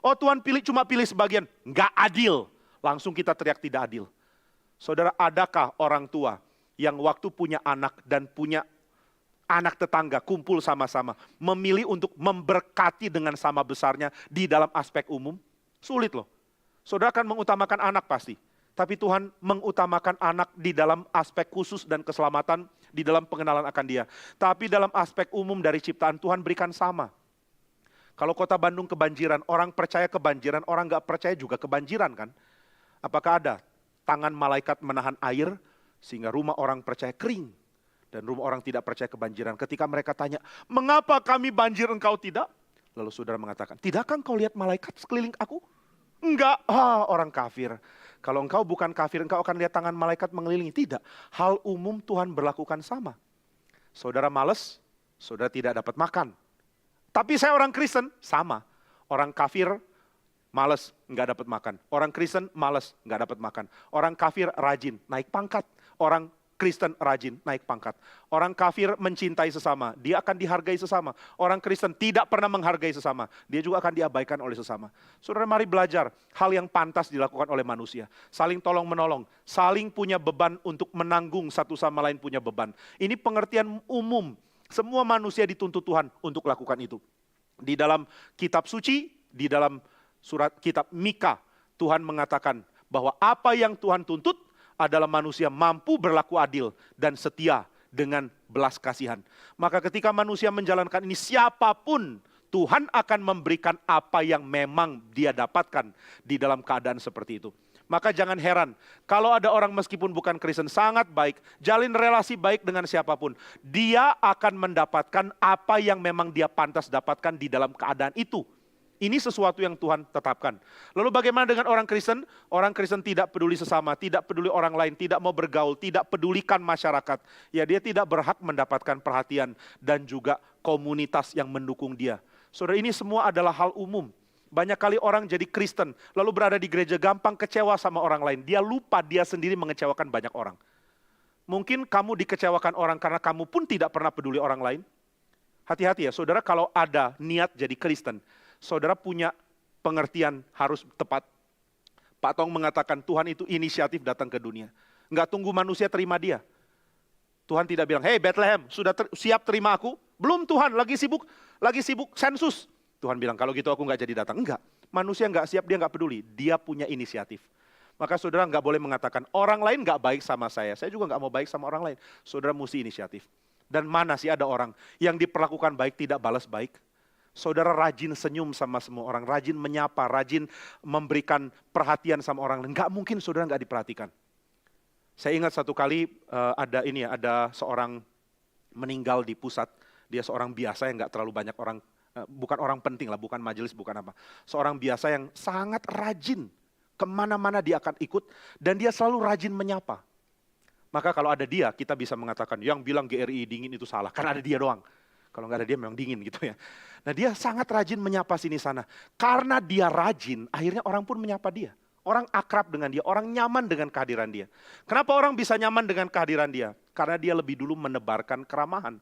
Speaker 1: Oh Tuhan cuma pilih sebagian, nggak adil. Langsung kita teriak tidak adil. Saudara, adakah orang tua yang waktu punya anak dan punya anak tetangga kumpul sama-sama, memilih untuk memberkati dengan sama besarnya di dalam aspek umum? Sulit loh. Saudara akan mengutamakan anak pasti. Tapi Tuhan mengutamakan anak di dalam aspek khusus dan keselamatan, di dalam pengenalan akan dia. Tapi dalam aspek umum dari ciptaan Tuhan berikan sama. Kalau kota Bandung kebanjiran, orang percaya kebanjiran, orang gak percaya juga kebanjiran kan? Apakah ada tangan malaikat menahan air sehingga rumah orang percaya kering? Dan rumah orang tidak percaya kebanjiran. Ketika mereka tanya, mengapa kami banjir engkau tidak? Lalu saudara mengatakan, tidakkah engkau lihat malaikat sekeliling aku? Enggak, orang kafir. Kalau engkau bukan kafir, engkau akan lihat tangan malaikat mengelilingi. Tidak, hal umum Tuhan berlakukan sama. Saudara malas, saudara tidak dapat makan. Tapi saya orang Kristen, sama. Orang kafir malas, enggak dapat makan. Orang Kristen malas, enggak dapat makan. Orang kafir rajin, naik pangkat. Orang Kristen rajin, naik pangkat. Orang kafir mencintai sesama, dia akan dihargai sesama. Orang Kristen tidak pernah menghargai sesama, dia juga akan diabaikan oleh sesama. Saudara, mari belajar hal yang pantas dilakukan oleh manusia. Saling tolong menolong, saling punya beban untuk menanggung satu sama lain punya beban. Ini pengertian umum, semua manusia dituntut Tuhan untuk lakukan itu. Di dalam kitab suci, di dalam surat kitab Mika, Tuhan mengatakan bahwa apa yang Tuhan tuntut adalah manusia mampu berlaku adil dan setia dengan belas kasihan. Maka ketika manusia menjalankan ini, siapapun Tuhan akan memberikan apa yang memang dia dapatkan di dalam keadaan seperti itu. Maka jangan heran kalau ada orang meskipun bukan Kristen sangat baik, jalin relasi baik dengan siapapun, dia akan mendapatkan apa yang memang dia pantas dapatkan di dalam keadaan itu. Ini sesuatu yang Tuhan tetapkan. Lalu bagaimana dengan orang Kristen? Orang Kristen tidak peduli sesama, tidak peduli orang lain, tidak mau bergaul, tidak pedulikan masyarakat. Ya dia tidak berhak mendapatkan perhatian dan juga komunitas yang mendukung dia. Saudara, ini semua adalah hal umum. Banyak kali orang jadi Kristen, lalu berada di gereja gampang kecewa sama orang lain. Dia lupa dia sendiri mengecewakan banyak orang. Mungkin kamu dikecewakan orang karena kamu pun tidak pernah peduli orang lain. Hati-hati ya saudara, kalau ada niat jadi Kristen, saudara punya pengertian harus tepat. Pak Tong mengatakan Tuhan itu inisiatif datang ke dunia. Enggak tunggu manusia terima dia. Tuhan tidak bilang, hey Bethlehem, sudah siap terima aku? Belum Tuhan, lagi sibuk sensus. Tuhan bilang, kalau gitu aku enggak jadi datang. Enggak, manusia enggak siap, dia enggak peduli. Dia punya inisiatif. Maka saudara enggak boleh mengatakan, orang lain enggak baik sama saya juga enggak mau baik sama orang lain. Saudara mesti inisiatif. Dan mana sih ada orang yang diperlakukan baik tidak balas baik? Saudara rajin senyum sama semua orang, rajin menyapa, rajin memberikan perhatian sama orang lain. Enggak mungkin saudara enggak diperhatikan. Saya ingat satu kali ada seorang meninggal di pusat. Dia seorang biasa yang enggak terlalu banyak orang, bukan orang penting lah, bukan majelis, bukan apa. Seorang biasa yang sangat rajin, kemana-mana dia akan ikut dan dia selalu rajin menyapa. Maka kalau ada dia, kita bisa mengatakan yang bilang GRI dingin itu salah, karena ada dia doang. Kalau nggak ada dia memang dingin gitu ya. Nah dia sangat rajin menyapa sini sana. Karena dia rajin, akhirnya orang pun menyapa dia. Orang akrab dengan dia, orang nyaman dengan kehadiran dia. Kenapa orang bisa nyaman dengan kehadiran dia? Karena dia lebih dulu menebarkan keramahan.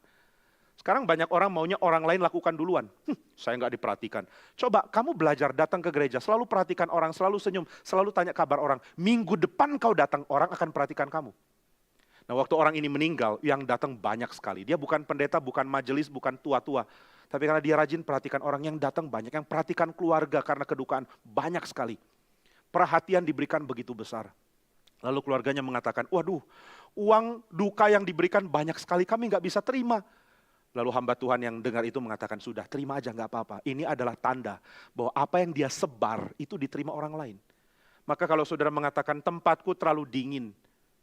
Speaker 1: Sekarang banyak orang maunya orang lain lakukan duluan. Saya nggak diperhatikan. Coba kamu belajar datang ke gereja, selalu perhatikan orang, selalu senyum, selalu tanya kabar orang. Minggu depan kau datang, orang akan perhatikan kamu. Nah waktu orang ini meninggal, yang datang banyak sekali. Dia bukan pendeta, bukan majelis, bukan tua-tua. Tapi karena dia rajin perhatikan orang, yang datang banyak. Yang perhatikan keluarga karena kedukaan, banyak sekali. Perhatian diberikan begitu besar. Lalu keluarganya mengatakan, waduh, uang duka yang diberikan banyak sekali, kami nggak bisa terima. Lalu hamba Tuhan yang dengar itu mengatakan, sudah terima aja nggak apa-apa. Ini adalah tanda bahwa apa yang dia sebar itu diterima orang lain. Maka kalau saudara mengatakan tempatku terlalu dingin,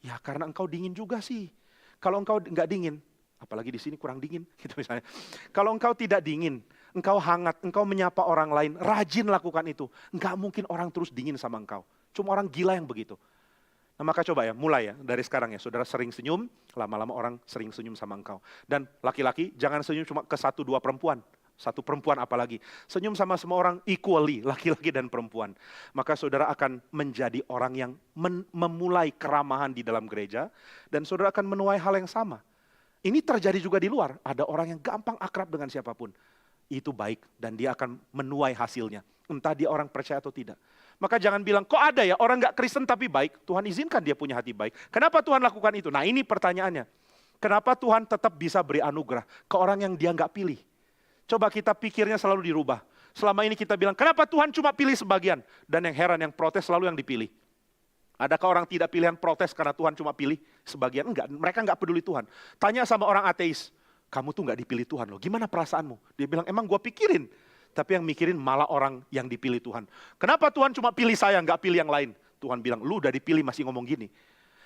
Speaker 1: ya karena engkau dingin juga sih. Kalau engkau nggak dingin, apalagi di sini kurang dingin, gitu misalnya. Kalau engkau tidak dingin, engkau hangat, engkau menyapa orang lain, rajin lakukan itu. Nggak mungkin orang terus dingin sama engkau. Cuma orang gila yang begitu. Nah maka coba ya, mulai ya, dari sekarang ya, saudara sering senyum, lama-lama orang sering senyum sama engkau. Dan laki-laki jangan senyum cuma ke 1-2 perempuan, satu perempuan apalagi. Senyum sama semua orang equally, laki-laki dan perempuan. Maka saudara akan menjadi orang yang memulai keramahan di dalam gereja, dan saudara akan menuai hal yang sama. Ini terjadi juga di luar, ada orang yang gampang akrab dengan siapapun. Itu baik, dan dia akan menuai hasilnya. Entah dia orang percaya atau tidak. Maka jangan bilang, kok ada ya orang gak Kristen tapi baik. Tuhan izinkan dia punya hati baik. Kenapa Tuhan lakukan itu? Nah ini pertanyaannya. Kenapa Tuhan tetap bisa beri anugerah ke orang yang dia gak pilih? Coba kita pikirnya selalu dirubah. Selama ini kita bilang, kenapa Tuhan cuma pilih sebagian? Dan yang heran, yang protes selalu yang dipilih. Adakah orang tidak pilihan protes karena Tuhan cuma pilih sebagian? Enggak, mereka gak peduli Tuhan. Tanya sama orang ateis, kamu tuh gak dipilih Tuhan loh, gimana perasaanmu? Dia bilang, emang gua pikirin. Tapi yang mikirin malah orang yang dipilih Tuhan. Kenapa Tuhan cuma pilih saya, nggak pilih yang lain? Tuhan bilang, lu udah dipilih masih ngomong gini.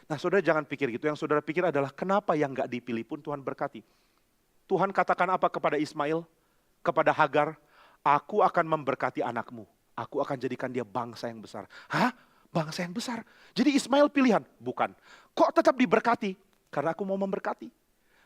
Speaker 1: Nah saudara jangan pikir gitu, yang saudara pikir adalah kenapa yang nggak dipilih pun Tuhan berkati. Tuhan katakan apa kepada Ismail, kepada Hagar, aku akan memberkati anakmu. Aku akan jadikan dia bangsa yang besar. Hah? Bangsa yang besar? Jadi Ismail pilihan? Bukan. Kok tetap diberkati? Karena aku mau memberkati.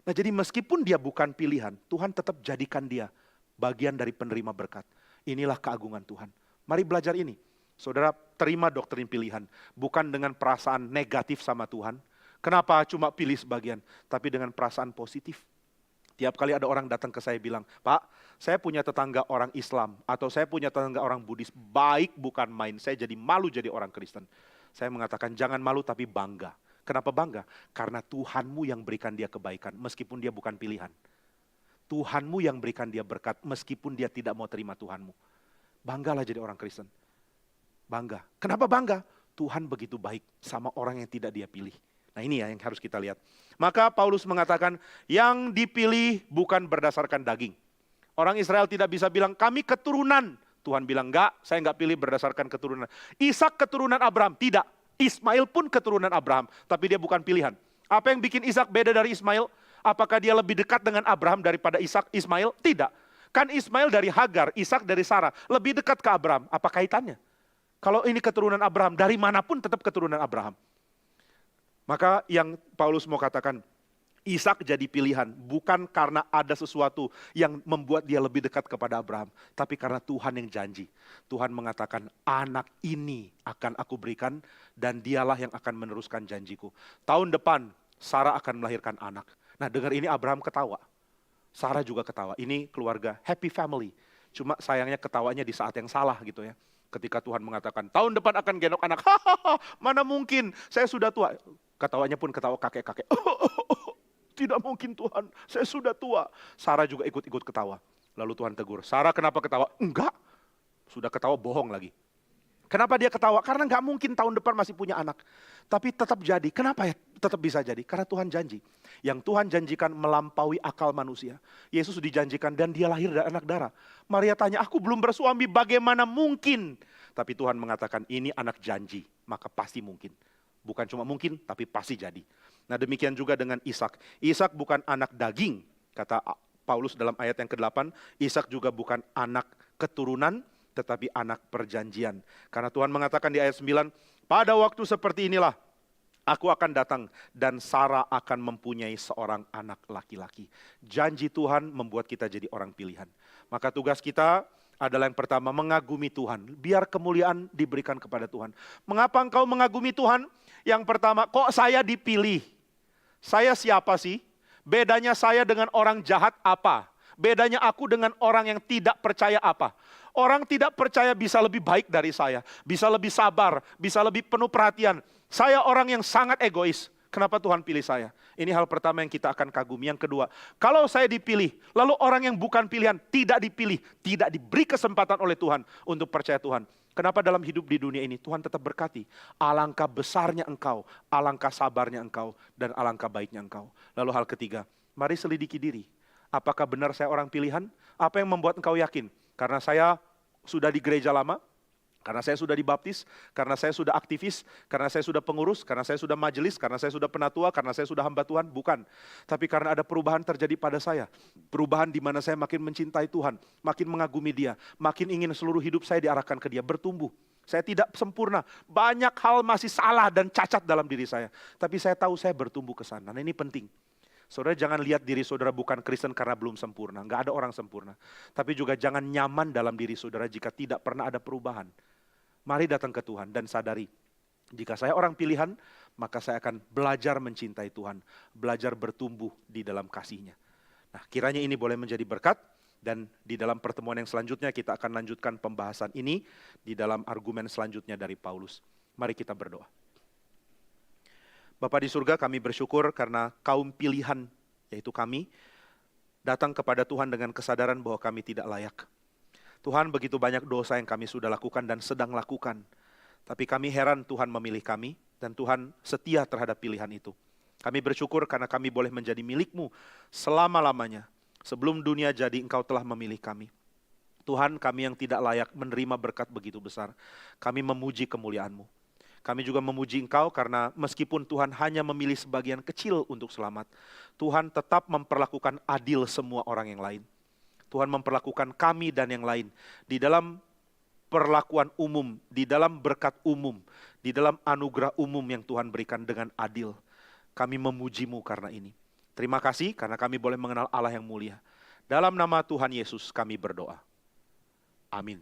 Speaker 1: Nah jadi meskipun dia bukan pilihan, Tuhan tetap jadikan dia bagian dari penerima berkat. Inilah keagungan Tuhan. Mari belajar ini. Saudara terima doktrin pilihan. Bukan dengan perasaan negatif sama Tuhan. Kenapa cuma pilih sebagian? Tapi dengan perasaan positif. Tiap kali ada orang datang ke saya bilang, Pak, saya punya tetangga orang Islam. Atau saya punya tetangga orang Buddhis. Baik bukan main. Saya jadi malu jadi orang Kristen. Saya mengatakan jangan malu tapi bangga. Kenapa bangga? Karena Tuhanmu yang berikan dia kebaikan. Meskipun dia bukan pilihan. Tuhanmu yang berikan dia berkat meskipun dia tidak mau terima Tuhanmu. Banggalah jadi orang Kristen. Bangga. Kenapa bangga? Tuhan begitu baik sama orang yang tidak dia pilih. Nah ini ya yang harus kita lihat. Maka Paulus mengatakan yang dipilih bukan berdasarkan daging. Orang Israel tidak bisa bilang kami keturunan. Tuhan bilang enggak, saya enggak pilih berdasarkan keturunan. Ishak keturunan Abraham, tidak. Ismail pun keturunan Abraham, tapi dia bukan pilihan. Apa yang bikin Ishak beda dari Ismail? Apakah dia lebih dekat dengan Abraham daripada Ismail? Tidak. Kan Ismail dari Hagar, Ishak dari Sarah. Lebih dekat ke Abraham. Apa kaitannya? Kalau ini keturunan Abraham, dari manapun tetap keturunan Abraham. Maka yang Paulus mau katakan, Ishak jadi pilihan. Bukan karena ada sesuatu yang membuat dia lebih dekat kepada Abraham. Tapi karena Tuhan yang janji. Tuhan mengatakan, anak ini akan aku berikan dan dialah yang akan meneruskan janjiku. Tahun depan, Sarah akan melahirkan anak. Nah dengar ini Abraham ketawa, Sarah juga ketawa. Ini keluarga happy family. Cuma sayangnya ketawanya di saat yang salah gitu ya. Ketika Tuhan mengatakan tahun depan akan gendong anak, hahaha, mana mungkin, saya sudah tua. Ketawanya pun ketawa kakek-kakek. Tidak mungkin Tuhan, saya sudah tua. Sarah juga ikut-ikut ketawa. Lalu Tuhan tegur, Sarah kenapa ketawa? Enggak, sudah ketawa bohong lagi. Kenapa dia ketawa? Karena nggak mungkin tahun depan masih punya anak. Tapi tetap jadi. Kenapa ya tetap bisa jadi? Karena Tuhan janji. Yang Tuhan janjikan melampaui akal manusia. Yesus dijanjikan dan dia lahir dari anak darah. Maria tanya, aku belum bersuami, bagaimana mungkin? Tapi Tuhan mengatakan, ini anak janji, maka pasti mungkin. Bukan cuma mungkin, tapi pasti jadi. Nah demikian juga dengan Ishak. Ishak bukan anak daging, kata Paulus dalam ayat yang ke-8. Ishak juga bukan anak keturunan, tetapi anak perjanjian. Karena Tuhan mengatakan di ayat 9, pada waktu seperti inilah, Aku akan datang dan Sarah akan mempunyai seorang anak laki-laki. Janji Tuhan membuat kita jadi orang pilihan. Maka tugas kita adalah yang pertama, mengagumi Tuhan. Biar kemuliaan diberikan kepada Tuhan. Mengapa engkau mengagumi Tuhan? Yang pertama, kok saya dipilih? Saya siapa sih? Bedanya saya dengan orang jahat apa? Bedanya aku dengan orang yang tidak percaya apa? Orang tidak percaya bisa lebih baik dari saya. Bisa lebih sabar, bisa lebih penuh perhatian. Saya orang yang sangat egois. Kenapa Tuhan pilih saya? Ini hal pertama yang kita akan kagumi. Yang kedua, kalau saya dipilih, lalu orang yang bukan pilihan tidak dipilih, tidak diberi kesempatan oleh Tuhan untuk percaya Tuhan. Kenapa dalam hidup di dunia ini Tuhan tetap berkati? Alangkah besarnya engkau, alangkah sabarnya engkau, dan alangkah baiknya engkau. Lalu hal ketiga, mari selidiki diri. Apakah benar saya orang pilihan? Apa yang membuat engkau yakin? Karena saya sudah di gereja lama, karena saya sudah dibaptis, karena saya sudah aktivis, karena saya sudah pengurus, karena saya sudah majelis, karena saya sudah penatua, karena saya sudah hamba Tuhan, bukan. Tapi karena ada perubahan terjadi pada saya. Perubahan di mana saya makin mencintai Tuhan, makin mengagumi Dia, makin ingin seluruh hidup saya diarahkan ke Dia, bertumbuh. Saya tidak sempurna, banyak hal masih salah dan cacat dalam diri saya. Tapi saya tahu saya bertumbuh ke sana, nah ini penting. Saudara jangan lihat diri saudara bukan Kristen karena belum sempurna, nggak ada orang sempurna. Tapi juga jangan nyaman dalam diri saudara jika tidak pernah ada perubahan. Mari datang ke Tuhan dan sadari, jika saya orang pilihan, maka saya akan belajar mencintai Tuhan, belajar bertumbuh di dalam kasih-Nya. Nah, kiranya ini boleh menjadi berkat, dan di dalam pertemuan yang selanjutnya kita akan lanjutkan pembahasan ini di dalam argumen selanjutnya dari Paulus. Mari kita berdoa. Bapa di surga, kami bersyukur karena kaum pilihan, yaitu kami, datang kepada Tuhan dengan kesadaran bahwa kami tidak layak. Tuhan, begitu banyak dosa yang kami sudah lakukan dan sedang lakukan. Tapi kami heran Tuhan memilih kami, dan Tuhan setia terhadap pilihan itu. Kami bersyukur karena kami boleh menjadi milik-Mu selama-lamanya. Sebelum dunia jadi, Engkau telah memilih kami. Tuhan, kami yang tidak layak menerima berkat begitu besar, kami memuji kemuliaan-Mu. Kami juga memuji Engkau karena meskipun Tuhan hanya memilih sebagian kecil untuk selamat, Tuhan tetap memperlakukan adil semua orang yang lain. Tuhan memperlakukan kami dan yang lain di dalam perlakuan umum, di dalam berkat umum, di dalam anugerah umum yang Tuhan berikan dengan adil. Kami memuji-Mu karena ini. Terima kasih karena kami boleh mengenal Allah yang mulia. Dalam nama Tuhan Yesus kami berdoa. Amin.